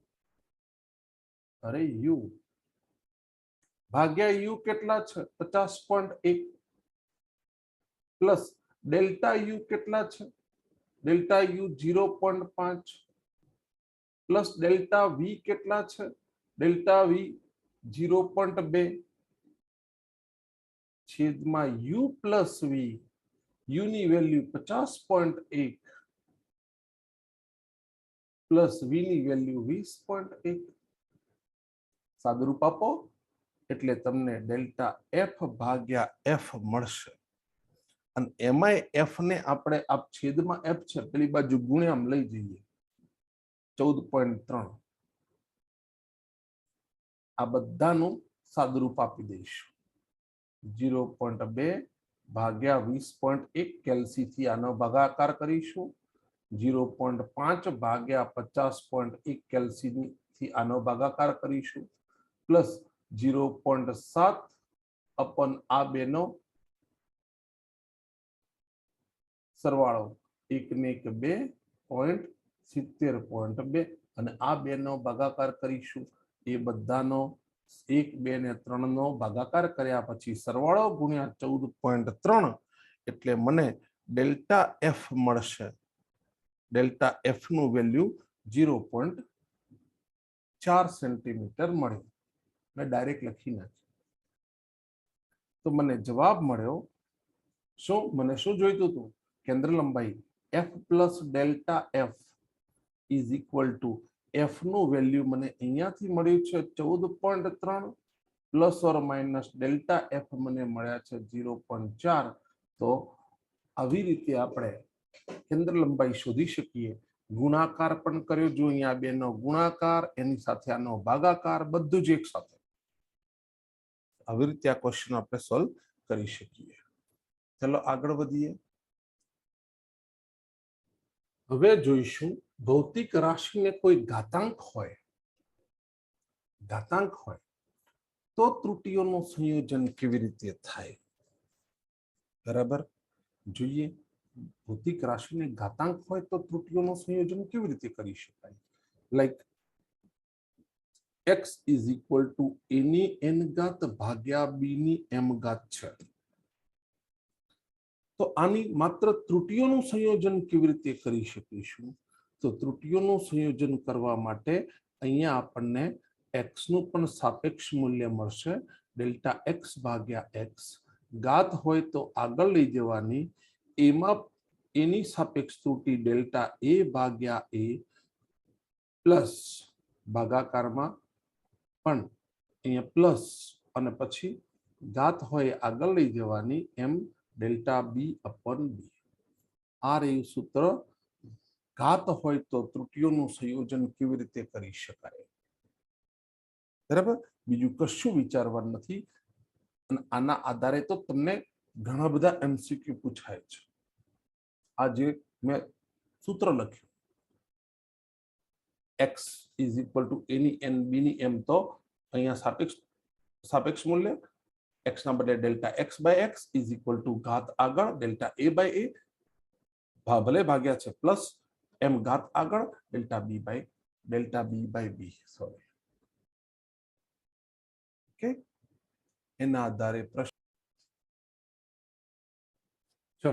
અરે યુ ભાગ્યા યુ કેટલા છે 50.1 પ્લસ ડેલ્ટા યુ કેટલા છે delta U 0.5 plus delta V કેટલા છે ડેલ્ટા વી 0.2 છેદમાં યુ પ્લસ વી યુ ની વેલ્યુ 50.1 પ્લસ વી ની વેલ્યુ 20.1 સાદુરૂપ આપો એટલે તમને ડેલ્ટા એફ ભાગ્યા એફ મળશે અને એમાંય એફ ને આપણે આ છેદમાં એફ છે પેલી બાજુ ગુણ્યામ લઈ જઈએ 14.3 આ બધાનું સાદુરૂપ આપી દઈશું 0.2 ભાગ્યા 20.1 કેલ્સી થી આનો ભાગાકાર કરીશું 0.5 ભાગ્યા 50.1 કેલ્સી થી આનો ભાગાકાર કરીશું પ્લસ 0.7 અપન આ બેનો સરવાળો 1 ને 1 2.70.2 અને આ બેનો ભાગાકાર કરીશું એ બધાનો 1 2 ને 3 નો ભાગાકાર કર્યા પછી સરવાળો ગુણ્યા 14.3 એટલે મને ડેલ્ટા એફ મળશે ડેલ્ટા એફ નું વેલ્યુ 0.4 સેન્ટીમીટર મળ્યું મેં ડાયરેક્ટ લખી નાખ્યું તો મને જવાબ મળ્યો શું મને શું જોઈતું હતું કેન્દ્ર લંબાઈ f plus delta F is equal to f નું વેલ્યુ મને અહીંયાથી મળ્યું છે 14.3 plus or minus delta F મને મળ્યા છે 0.4 તો આવી રીતે આપણે કેન્દ્ર લંબાઈ શોધી શકીએ ગુણાકાર પણ કર્યો જો અહીંયા બેનો ગુણાકાર એની સાથે આનો ભાગાકાર બધું જ એક સાથે આવી રીતે આ ક્વેશ્ચન આપણે સોલ્વ કરી શકીએ ચલો આગળ વધીએ હવે જોઈશું ભૌતિક રાશિને કોઈ ઘાતાંક હોય તો ત્રુટીઓનું સંયોજન કેવી રીતે થાય બરાબર જોઈએ ભૌતિક રાશિને ઘાતાંક હોય તો ત્રુટીઓનું સંયોજન કેવી રીતે કરી શકાય like x is equal to a ની n ઘાત ભાગ્યા b ની m ઘાત છે તો આની માત્ર ત્રુટીઓનું સંયોજન કેવી રીતે કરી શકીશું તો ત્રુટીઓનું સંયોજન કરવા માટે અહીંયા આપણને x નું પણ સાપેક્ષ મૂલ્ય મળશે ડેલ્ટા x ભાગ્યા x ઘાત હોય તો આગળ લઈ જવાની એમાં એની સાપેક્ષ ત્રુટી ડેલ્ટા એ ભાગ્યા એ પ્લસ ભાગાકારમાં પણ અહીંયા પ્લસ અને પછી ઘાત હોય આગળ લઈ જવાની એમ ડેલ્ટા બી અપોન બી. આ રહ્યું સૂત્ર. ઘાત હોય તો ત્રુટીઓનું સંયોજન કેવી રીતે કરી શકાય, બરાબર. બીજું કશું વિચારવાનું નથી. અને આના આધારે તો તમને ઘણા બધા એમસીક્યુ પૂછાય છે. આ જે મેં સૂત્ર લખ્યું x is equal two a ની n b ની m, તો અહીંયા સાપેક્ષ મૂલ્ય x ના બદલે delta x by x is equal to ઘાત આગળ ડેલ્ટા a બાય a ભલે ભાગ્યા છે પ્લસ m ઘાત આગળ delta b by b. Sorry, okay. એના આધારે પ્રશ્ન. ચલો,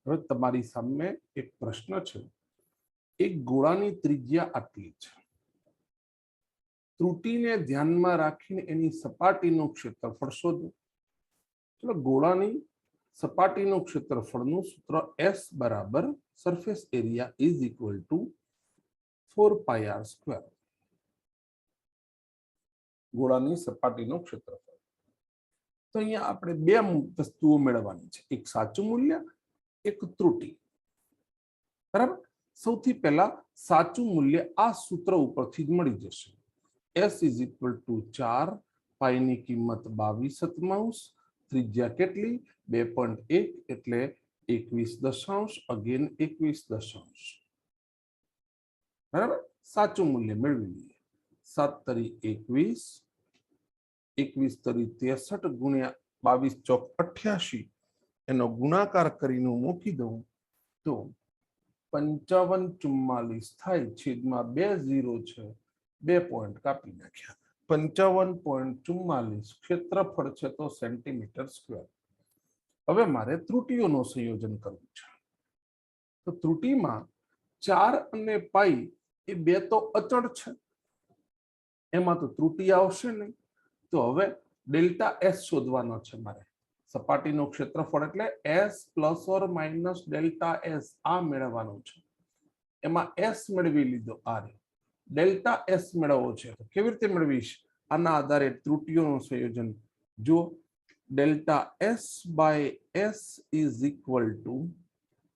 હવે તમારી સામે એક પ્રશ્ન છે. એક ગોળાની ત્રિજ્યા આટલી છે. ત્રુટીને ધ્યાનમાં રાખીને એની સપાટીનું ક્ષેત્રફળ શોધો. ચલો, ગોળાની સપાટીનું ક્ષેત્રફળનું સૂત્ર S બરાબર surface area is equal two 4πr². ગોળાની સપાટીનું ક્ષેત્રફળ. તો અહીંયા આપણે બે વસ્તુઓ મેળવવાની છે, એક સાચું મૂલ્ય, એક ત્રુટી, બરાબર. સૌથી પહેલા સાચું મૂલ્ય આ સૂત્ર ઉપરથી જ મળી જશે. S ઇઝ ઇક્વલ ટુ 4, પાઈ ની કિંમત 22/7, ત્રિજ્યા કેટલી 2.1 એટલે 21 અગેન 21, બરાબર. સાચું મૂલ્ય મેળવી લઈએ. 7 તરી 21, 21 તરી 63 ગુણ્યા 22 ચોક 88, એનો ગુણાકાર કરીને મૂકી દઉં તો 5544 થાય. છેદમાં 2 0 છે, 2 પોઈન્ટ કાપી નાખ્યા. 55.44 ક્ષેત્રફળ છે તો સેન્ટીમીટર સ્ક્વેર. હવે મારે ત્રુટીઓનું સંયોજન કરવું છે. તો ત્રુટીમાં 4 અને પાઈ એ બે તો અચળ છે, એમાં તો ત્રુટી આવશે નહીં. તો હવે ડેલ્ટા એસ શોધવાનો છે મારે. સપાટીનું ક્ષેત્રફળ એટલે S plus or minus delta S આ મેળવવાનું છે. એમાં એસ મેળવી લીધો, આ ડેલ્ટા એસ મેળવવો છે. તો કેવી રીતે મેળવીશ? આના આધારે ત્રુટીઓનું સંયોજન. જો delta S by S is equal to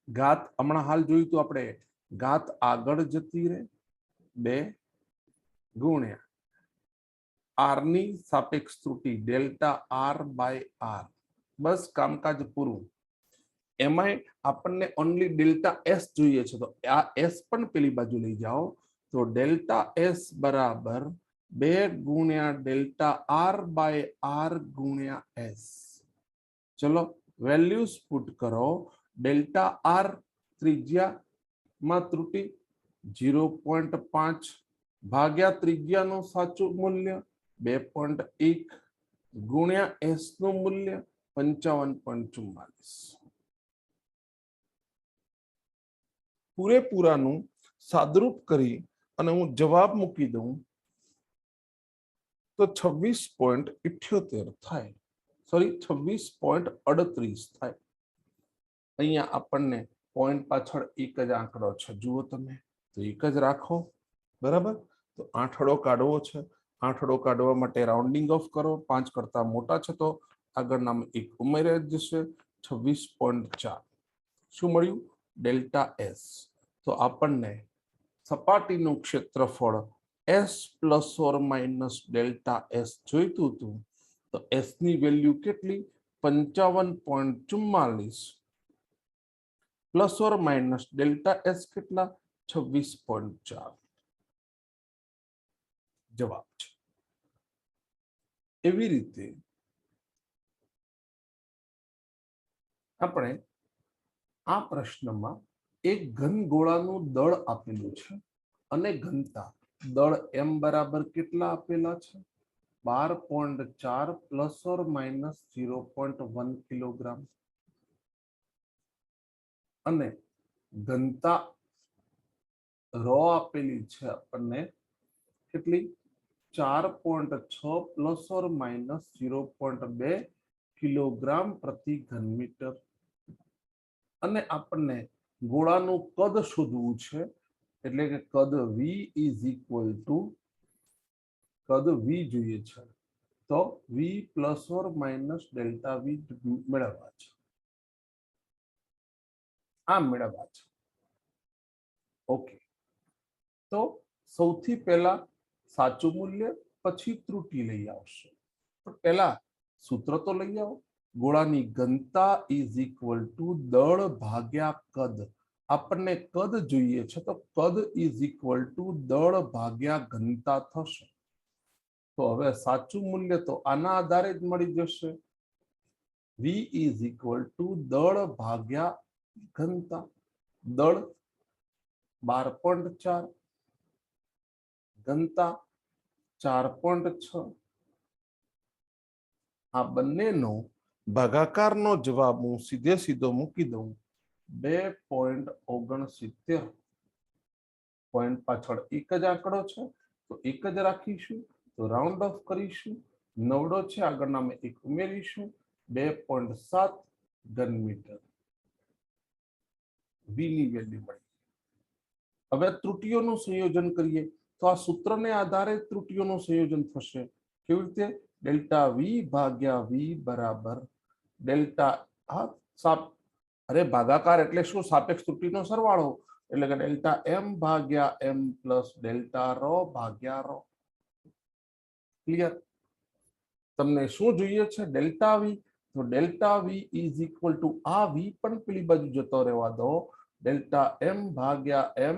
ઘાત, હમણાં હાલ જોયું તો આપણે ઘાત આગળ જતી રહે 2 ગુણ્યા આર ની સાપેક્ષ ત્રુટી ડેલ્ટા આર બાય આર. બસ કામકાજ પૂરું. એમાંય આપણને ઓનલી ડેલ્ટા એસ જોઈએ છે, તો આ એસ પણ પેલી બાજુ લઈ જાઓ. તો ડેલ્ટા એસ બરાબર 2 ગુણ્યા ડેલ્ટા આર બાય આર ગુણ્યા એસ. ચલો, વેલ્યુઝ પુટ કરો. ડેલ્ટા આર ત્રિજ્યામાં ત્રુટી 0.5 ભાગ્યા ત્રિજ્યાનું સાચું મૂલ્ય 2.1 ગુણ્યા એસ નું મૂલ્ય 55.44. પૂરેપૂરાનું સાદરૂપ કરી અને હું જવાબ મૂકી દઉં તો 26.78 થાય. સોરી, 26.38 થાય. અહીંયા આપણને પોઈન્ટ પાછળ એક જ આંકડો છે, જુઓ તમે, તો એક જ રાખો, બરાબર. તો આંકડો કાઢવો છે. આંકડો કાઢવા માટે રાઉન્ડિંગ ઓફ કરો. 5 કરતા મોટા છે તો આગળનામાં 1 ઉમેરાઈ જશે. 26.4. શું મળ્યું? Delta S. તો આપણને સપાટીનું ક્ષેત્રફળ S plus or minus delta S જોઈતું હતું. તો એસ ની વેલ્યુ કેટલી? 55.44 plus or minus delta S કેટલા? 26.4 જવાબ છે. એવી રીતે આપણે આ પ્રશ્નમાં એક ઘન ગોળાનું દળ આપેલું છે અને ઘનતા દળ એમ બરાબર કેટલા આપેલા છે? 12.4 પ્લસ ઓર માઇનસ 0.1 કિલોગ્રામ અને ઘનતા રો આપેલી છે આપણને કેટલી? 4.6 પ્લસ ઓર માઇનસ 0.2 કિલોગ્રામ પ્રતિ ઘન મીટર. અને આપણને ગોળાનું કદ શોધવું છે, એટલે કે કદ v ઇઝ ઇક્વલ ટુ કદ v જોઈએ છે, તો v plus or minus delta v મેળવવા છે, આ મેળવવા છે. ઓકે, તો સૌથી પહેલા સાચું મૂલ્ય, પછી ત્રુટિ લઈ આવશે. તો પહેલા સૂત્ર તો લઈ આવો. ગોળાની ઘનતા ઇઝ ઇક્વલ ટુ દળ ભાગ્યા કદ. આપણને કદ જોઈએ છે, તો કદ ઇઝ ઇક્વલ ટુ દળ ભાગ્યા ઘનતા થશે. તો હવે સાચું મૂલ્ય તો આના આધારે જ મળી જશે. v ઇઝ ઇક્વલ ટુ દળ ભાગ્યા ઘનતા. દળ 12.4, ઘનતા 4.6. આ બંનેનો ભાગાકારનો જવાબ હું સીધે સીધો મૂકી દઉં, 2.69. પોઈન્ટ પાછળ એક જ આંકડો છે, તો એક જ રાખીશું. તો રાઉન્ડ ઓફ કરીશું. નવડો છે, આગળના એક ઉમેરીશું. 2.7 ઘન મીટર v ની વેલ્યુ મળી. હવે ત્રુટીઓનું સંયોજન કરીએ, તો આ સૂત્રને આધારે ત્રુટીઓનું સંયોજન થશે. કેવી રીતે? ડેલ્ટા v ભાગ્યા v બરાબર ડેલ્ટા ભાગાકાર એટલે શું? સાપેક્ષ ત્રુટીનો સરવાળો, એટલે કે ડેલ્ટા m ભાગ્યા m પ્લસ ડેલ્ટા રો ભાગ્યા રો. ક્લિયર? તમને શું જોઈએ છે? Delta V. તો delta V is equal to આ વી પણ પેલી બાજુ જતો રહેવા દો, ડેલ્ટા m ભાગ્યા m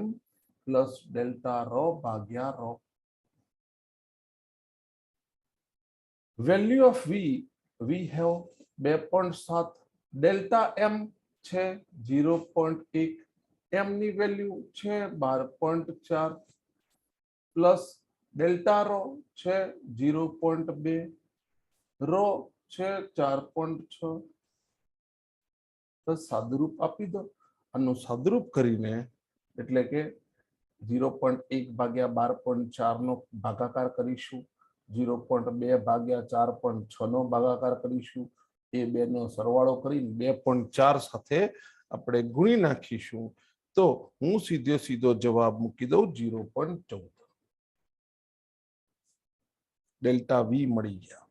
પ્લસ ડેલ્ટા રો ભાગ્યા rho. Value of V we have 2.7. Delta m છે 0.1, m ની વેલ્યુ છે 12.4 પ્લસ ડેલ્ટા રો છે 0.2, રો છે 4.6. તો સાદુરૂપ આપી દો. આનું સાદુરૂપ કરીને એટલે કે 0.1 ભાગ્યા 12.4 નો ભાગાકાર કરીશું, 0.2 ભાગ્યા 4.6 નો ભાગાકાર કરીશું. એ બે નો સરવાળો કરીને 2.4 સાથે આપણે ગુણી નાખીશું. તો હું સીધો જવાબ મૂકી દઉં 0.14. ડેલ્ટા વી મળી ગયા.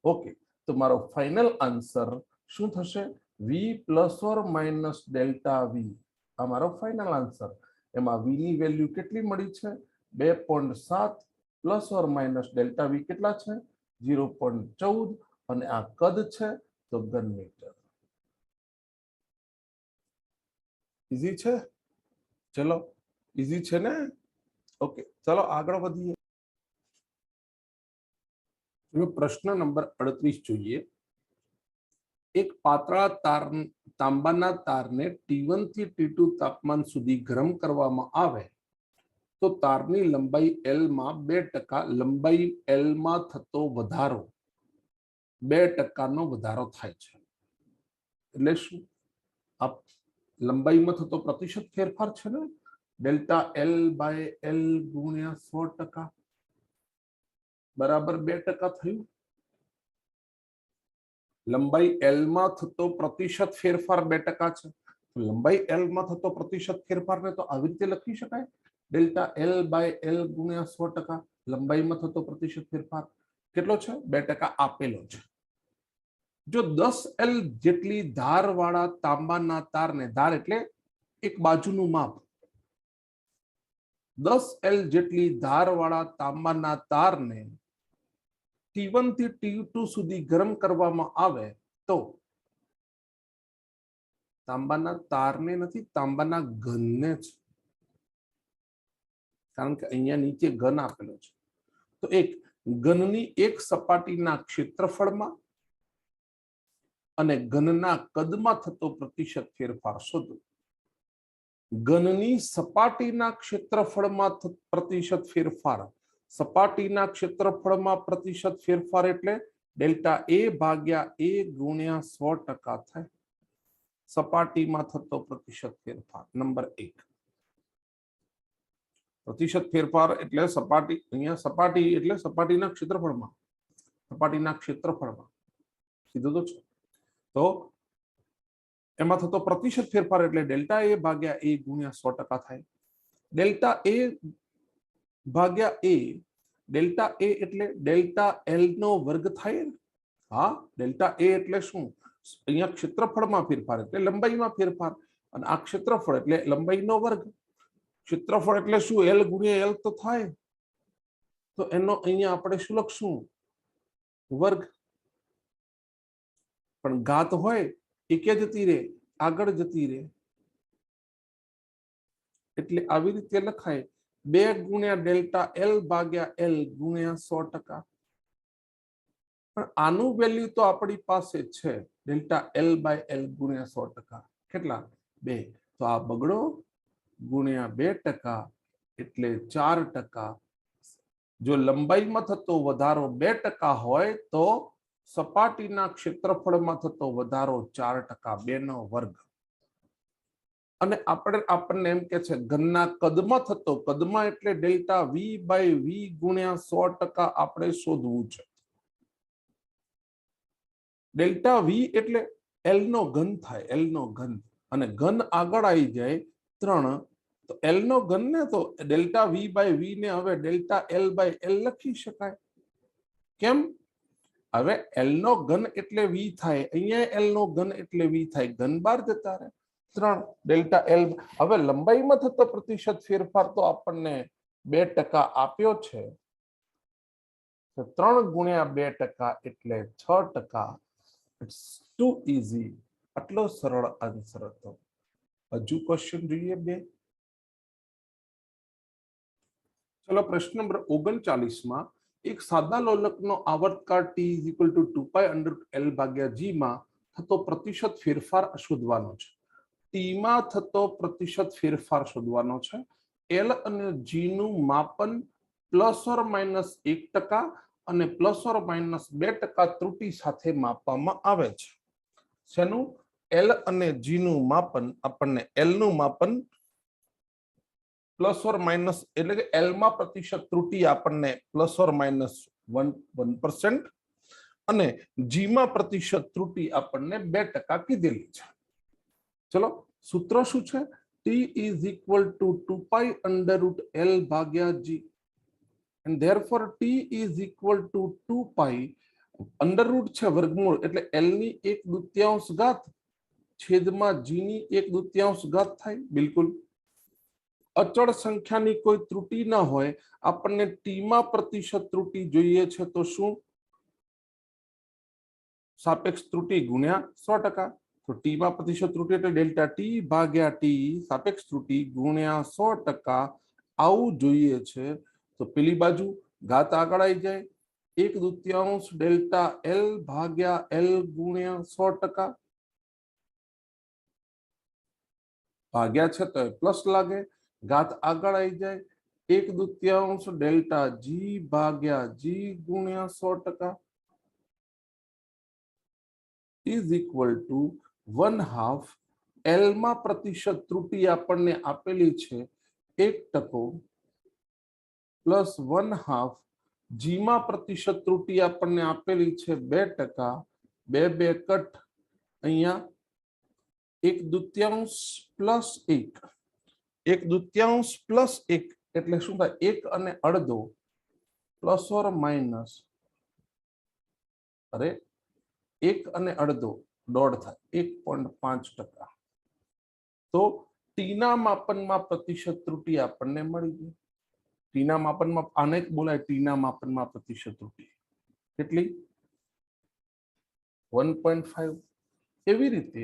ઓકે, તો મારો ફાઇનલ આન્સર શું થશે? v plus or minus delta V. આ મારો ફાઇનલ આન્સર. એમાં v ની વેલ્યુ કેટલી મળી છે? 2.7 plus or minus delta V કેટલા છે? 0.14. અને આ કદ છે તો ઘન મીટર. ઈઝી છે? ચલો, ઈઝી છે ને? ઓકે, ચલો આગળ વધીએ. પ્રશ્ન નંબર 38 જોઈએ. એક પાતળા તાંબાના તારને T1 થી T2 તાપમાન સુધી ગરમ કરવામાં આવે તો તારની લંબાઈ L માં 2%, લંબાઈ L માં થતો વધારો 2% નો વધારો થાય છે. એટલે શું? આ લંબાઈમાં થતો પ્રતિશત ફેરફાર છે ને, ડેલ્ટા L બાય L ગુણ્યા 100% બરાબર 2% થયું. લંબાઈ L માં થતો પ્રતિશત ફેરફાર 2% છે. લંબાઈ L માં થતો પ્રતિશત ફેરફારને તો આવી રીતે લખી શકાય, ડેલ્ટા L બાય L ગુણ્યા 100%. લંબાઈમાં થતો પ્રતિશત ફેરફાર કેટલો છે? 2% આપેલો છે. જો 10 L જેટલી ધારવાળા તાંબાના તારને, ધાર એટલે એક બાજુનું માપ, 10 L જેટલી ધારવાળા તાંબાના તારને T1 થી T2 સુધી ગરમ કરવામાં આવે તો તાંબાના તારને નથી, તાંબાના ઘનને છે, કારણ કે અહીંયા નીચે ઘન આપેલો છે. તો એક ઘનની એક સપાટીના ક્ષેત્રફળમાં અને ઘનના કદમાં થતો પ્રતિશત ફેરફાર શોધો. ઘનની સપાટીના ક્ષેત્રફળમાં પ્રતિશત ફેરફાર, સપાટીના ક્ષેત્રફળમાં પ્રતિશત ફેરફાર એટલે ડેલ્ટા A ભાગ્યા A ગુણ્યા 100% થાય. સપાટીમાં થતો પ્રતિશત ફેરફાર નંબર 1. પ્રતિશત ફેરફાર એટલે સપાટી, અહીંયા સપાટી એટલે સપાટીના ક્ષેત્રફળમાં, સપાટીના ક્ષેત્રફળમાં સીધું તો છે. તો એમાં થતો પ્રતિશત ફેરફાર એટલે ડેલ્ટા એ ભાગ્યા એ ગુણ્યા 100% થાય. ડેલ્ટા એ ભાગ્યા એ, ડેલ્ટા એ એટલે ડેલ્ટા એલ નો વર્ગ થાય. હા, ડેલ્ટા એ એટલે શું? અહીંયા ક્ષેત્રફળમાં ફેરફાર એટલે લંબાઈમાં ફેરફાર, અને આ ક્ષેત્રફળ એટલે લંબાઈનો વર્ગ. ક્ષેત્રફળ એટલે શું? એલ ગુણ્યા એલ તો થાય, તો એનો અહીંયા આપણે શું લખશું? વર્ગ. પણ ઘાત હોય એ ક્યાં જતી રહે? આગળ જતી રહે. એટલે આવી રીતે લખાય 2 ગુણ્યા ડેલ્ટા એલ ભાગ્યા એલ ગુણ્યા 100%. પણ આનું વેલ્યુ તો આપણી પાસે છે, ડેલ્ટા એલ બાય એલ ગુણ્યા 100%. કેટલા? 2. તો આ બગડો ગુણ્યા 2% એટલે 4%. જો લંબાઈમાં થતો વધારો 2% હોય તો સપાટીના ક્ષેત્રફળમાં થતો વધારો 4%, 2 નો વર્ગ. અને આપણને એમ કે છે ઘનના કદમાં થતો, કદમાં એટલે ડેલ્ટા વી બાય વી ગુણ્યા 100% આપણે શોધવું છે. ડેલ્ટા વી એટલે એલ નો ઘન થાય, એલ નો ઘન, અને ઘન આગળ આવી જાય 3, તો એલ નો ઘન ને તો ડેલ્ટા વી બાય વી ને હવે ડેલ્ટા એલ બાય એલ લખી શકાય. કેમ? હવે એલ નો ઘન એટલે વી થાય, અહીંયા એલ નો ઘન એટલે વી થાય, ઘન બાર જતા રહે 3 ડેલ્ટા એલ. હવે લંબાઈમાં થતો પ્રતિશત ફેરફાર તો આપણને 2% આપ્યો છે, તો 3 ગુણ્યા 2% એટલે 6%. It's too easy. આટલો સરળ આન્સર હતો. હજુ ક્વેશ્ચન જોઈએ 2. ચલો પ્રશ્ન નંબર 39 માં એક સાદા લોલકનો આવર્તકાળ t = 2π√L/g માં થતો પ્રતિશત ફેરફાર શોધવાનો છે. ટી માં થતો પ્રતિશત ફેરફાર શોધવાનો છે. એલ અને જી નું માપન ±1% અને ±2% ત્રુટિ સાથે માપવામાં આવે છે. શેનું? એલ અને જી નું માપન. આપણને એલ નું માપન ± એટલે કે એલ માં પ્રતિશત ત્રુટિ આપણને ±1% અને જી માં પ્રતિશત ત્રુટિ આપણને 2% કીધેલી છે. ચલો સૂત્ર શું છે? t = 2π√L/g and therefore t = 2π under root છે વર્ગમૂળ એટલે l ની 1/2 છેદમાં g ની 1/2 થાય. બિલકુલ. અચળ સંખ્યાની કોઈ ત્રુટિ ન હોય, આપણને ટી માં પ્રતિશત ત્રુટિ જોઈએ છે, તો શું? સાપેક્ષ ત્રુટિ ગુણ્યા 100%. તો ટી માં પ્રતિશત ત્રુટિ એટલે ડેલ્ટા ટી ભાગ્યા ટી સાપેક્ષ ત્રુટિ ગુણ્યા 100%. આવું જોઈએ છે. તો પેલી બાજુ ઘાત આગળ આવી જાય, 1/2 ડેલ્ટા એલ ભાગ્યા એલ ગુણ્યા 100%. ભાગ્યા છે તો પ્લસ લાગે, ઘાત આગળ આવી જાય, 1/2 ડેલ્ટા જી ભાગ્યા જી ગુણ્યા 100% ઇઝ ઇક્વલ ટુ 1/2 એલ માં પ્રતિશત ત્રુટિ આપણને આપેલી છે 1% પ્લસ 1/2 જી માં પ્રતિશત ત્રુટિ આપણને આપેલી છે 2%. 2 કટ, અહીંયા 1/2 પ્લસ 1, 1/2 પ્લસ 1 એટલે શું થાય? 1 અને અડધો પ્લસ ઓર માઇનસ, અરે 1 અને અડધો દોઢ થાય 1.5%. તો ટીના માપનમાં પ્રતિશત ત્રુટિ આપણને મળી ગઈ. ટીના માપનમાં આને જ બોલાય ટીના માપનમાં પ્રતિશત ત્રુટિ. કેટલી? 1.5. એવી રીતે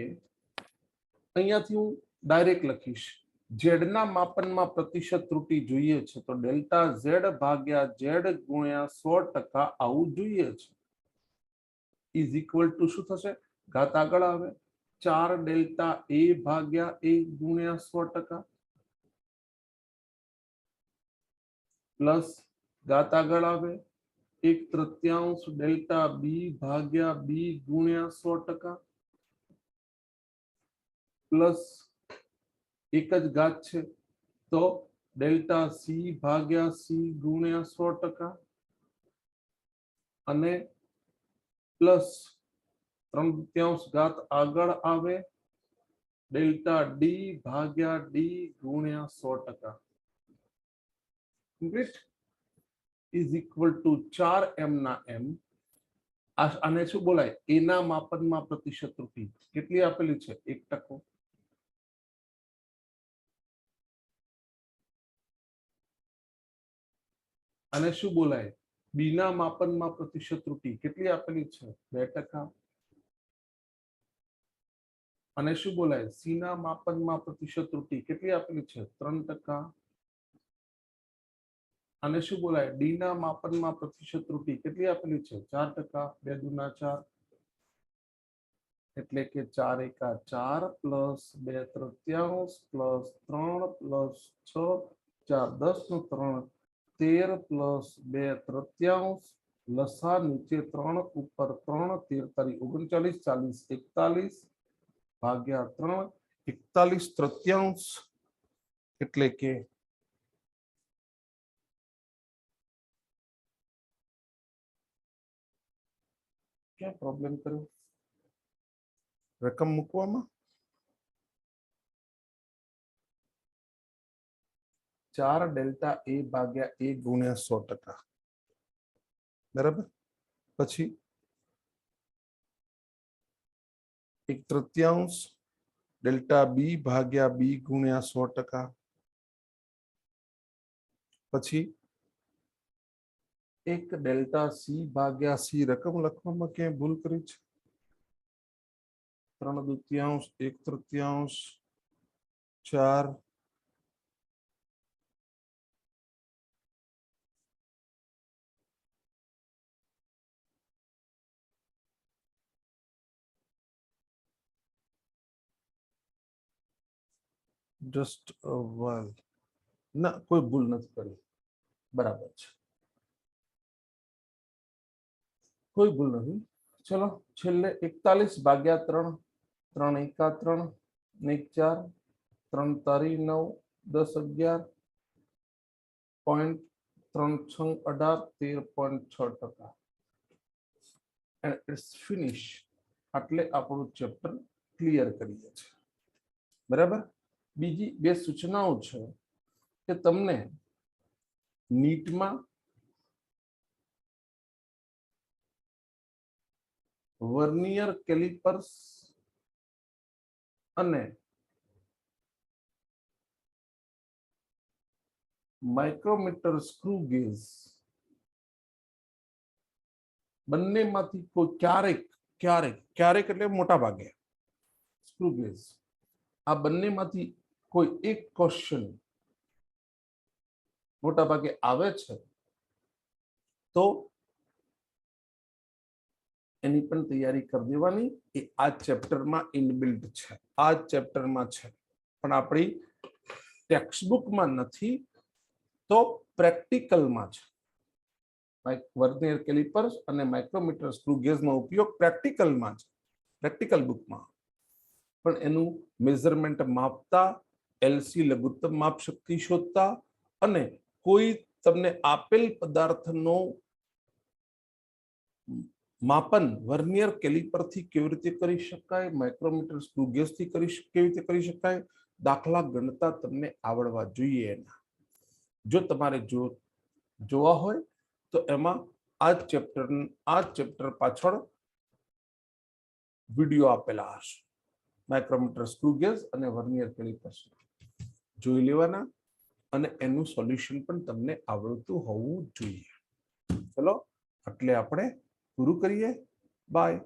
અહીંયાથી હું ડાયરેક્ટ લખીશ, ઝેડના માપનમાં પ્રતિશત ત્રુટિ જોઈએ છે તો ડેલ્ટા ઝેડ ભાગ્યા ઝેડ ગુણ્યા 100% આવું જોઈએ છે. ઇઝ ઇક્વલ ટુ શું થશે? ઘાત આગળ આવે 4 ડેલ્ટા એ ભાગ્યા એ ગુણ્યા 100% પ્લસ ઘાત આગળ આવે 1/3 ડેલ્ટા બી ભાગ્યા બી ગુણ્યા 100% પ્લસ એક જ ઘાત છે તો ડેલ્ટા સી ભાગ્યા સી ગુણ્યા 100% અને પ્લસ 3/4 ઘાત આગળ આવે ડેલ્ટા ડી ભાગ્યા ડી ગુણ્યા 100%. Complete is equal two 4m ના m. આને શું બોલાય? એના માપનમાં પ્રતિશત ત્રુટિ કેટલી આપેલી છે? 1%. આને શું બોલાય? બી ના માપનમાં પ્રતિશત ત્રુટિ કેટલી આપેલી છે? 2%. અને શું બોલાય? સી ના માપનમાં પ્રતિશત ત્રુટિ કેટલી આપેલી છે? 3%. અને શું બોલાય? ડી ના માપનમાં પ્રતિશત ત્રુટિ કેટલી આપેલી છે? 4%. 2 દુના 4 એટલે કે 4 એકા 4 પ્લસ 2 તૃતીયાંશ પ્લસ 3 પ્લસ 6 4 10 નું 3 13 પ્લસ 2 તૃતીયાંશ લસા નીચે 3 ઉપર 3 13 તારી 39 40 41 ભાગ્યા 3 41 તૃતીયાંશ એટલે કે ક્યાં પ્રોબ્લેમ કર્યો રકમ મૂકવામાં? 4 ડેલ્ટા એ ભાગ્યા એ ગુણ્યા 100%. બરાબર. પછી 1/3 ડેલ્ટા બી ભાગ્યા બી ગુણ્યા 100%. પછી 1 ડેલ્ટા સી ભાગ્યા સી. રકમ લખવામાં ક્યાંય ભૂલ કરી છે? 3/2 1/3 4 જસ્ટ ના કોઈ ભૂલ નથી કરી. બરાબર છે, કોઈ ભૂલ નથી. ચલો છેલ્લે 41 ભાગ્યા 3 3 એકા 3 ને 4 3 તારી 9 10 11 પોઈન્ટ 3 6 18 13.6%. and it's finish. એટલે આપણું ચેપ્ટર ક્લિયર કરીએ છીએ. બરાબર. બીજી બે સૂચનાઓ છે કે તમને નીટમાં વર્નિયર કેલિપર્સ અને માઇક્રોમીટર સ્ક્રૂ ગેજ બંનેમાંથી કોઈ ક્યારેક એટલે મોટા ભાગે સ્ક્રૂ ગેજ આ બંનેમાંથી કોઈ એક ક્વેશ્ચન મોટા ભાગે આવે છે તો એની પણ તૈયારી કરી દેવાની. એ આ ચેપ્ટરમાં ઇનબિલ્ટ છે, આ ચેપ્ટરમાં છે, પણ આપણી ટેક્સ્ટબુકમાં નથી તો પ્રેક્ટિકલમાં છે. વર્નિયર કેલિપર્સ અને માઇક્રોમીટર સ્ક્રૂ ગેજનો ઉપયોગ પ્રેક્ટિકલમાં છે, પ્રેક્ટિકલ બુકમાં. પણ એનું મેઝરમેન્ટ માપતા, એલસી લઘુત્તમ માપ શક્તિ શોધતા અને કોઈ તમને આપેલ પદાર્થનો માપન વર્નિયર કેલિપરથી કેવી રીતે કરી શકાય, માઇક્રોમીટર સ્ક્રૂ ગેજથી કેવી રીતે કરી શકાય, દાખલા ગણતા તમને આવડવા જોઈએ. એના જો તમારે જોવા હોય તો એમાં આ ચેપ્ટર પાછળ વિડીયો આપેલા હશે. માઇક્રોમીટર સ્ક્રૂ ગેજ અને વર્નિયર કેલિપર્સ જોઈ લેવાના અને એનું સોલ્યુશન પણ તમને આવડતું હોવું જોઈએ. ચલો એટલે આપણે પૂરું કરીએ. બાય.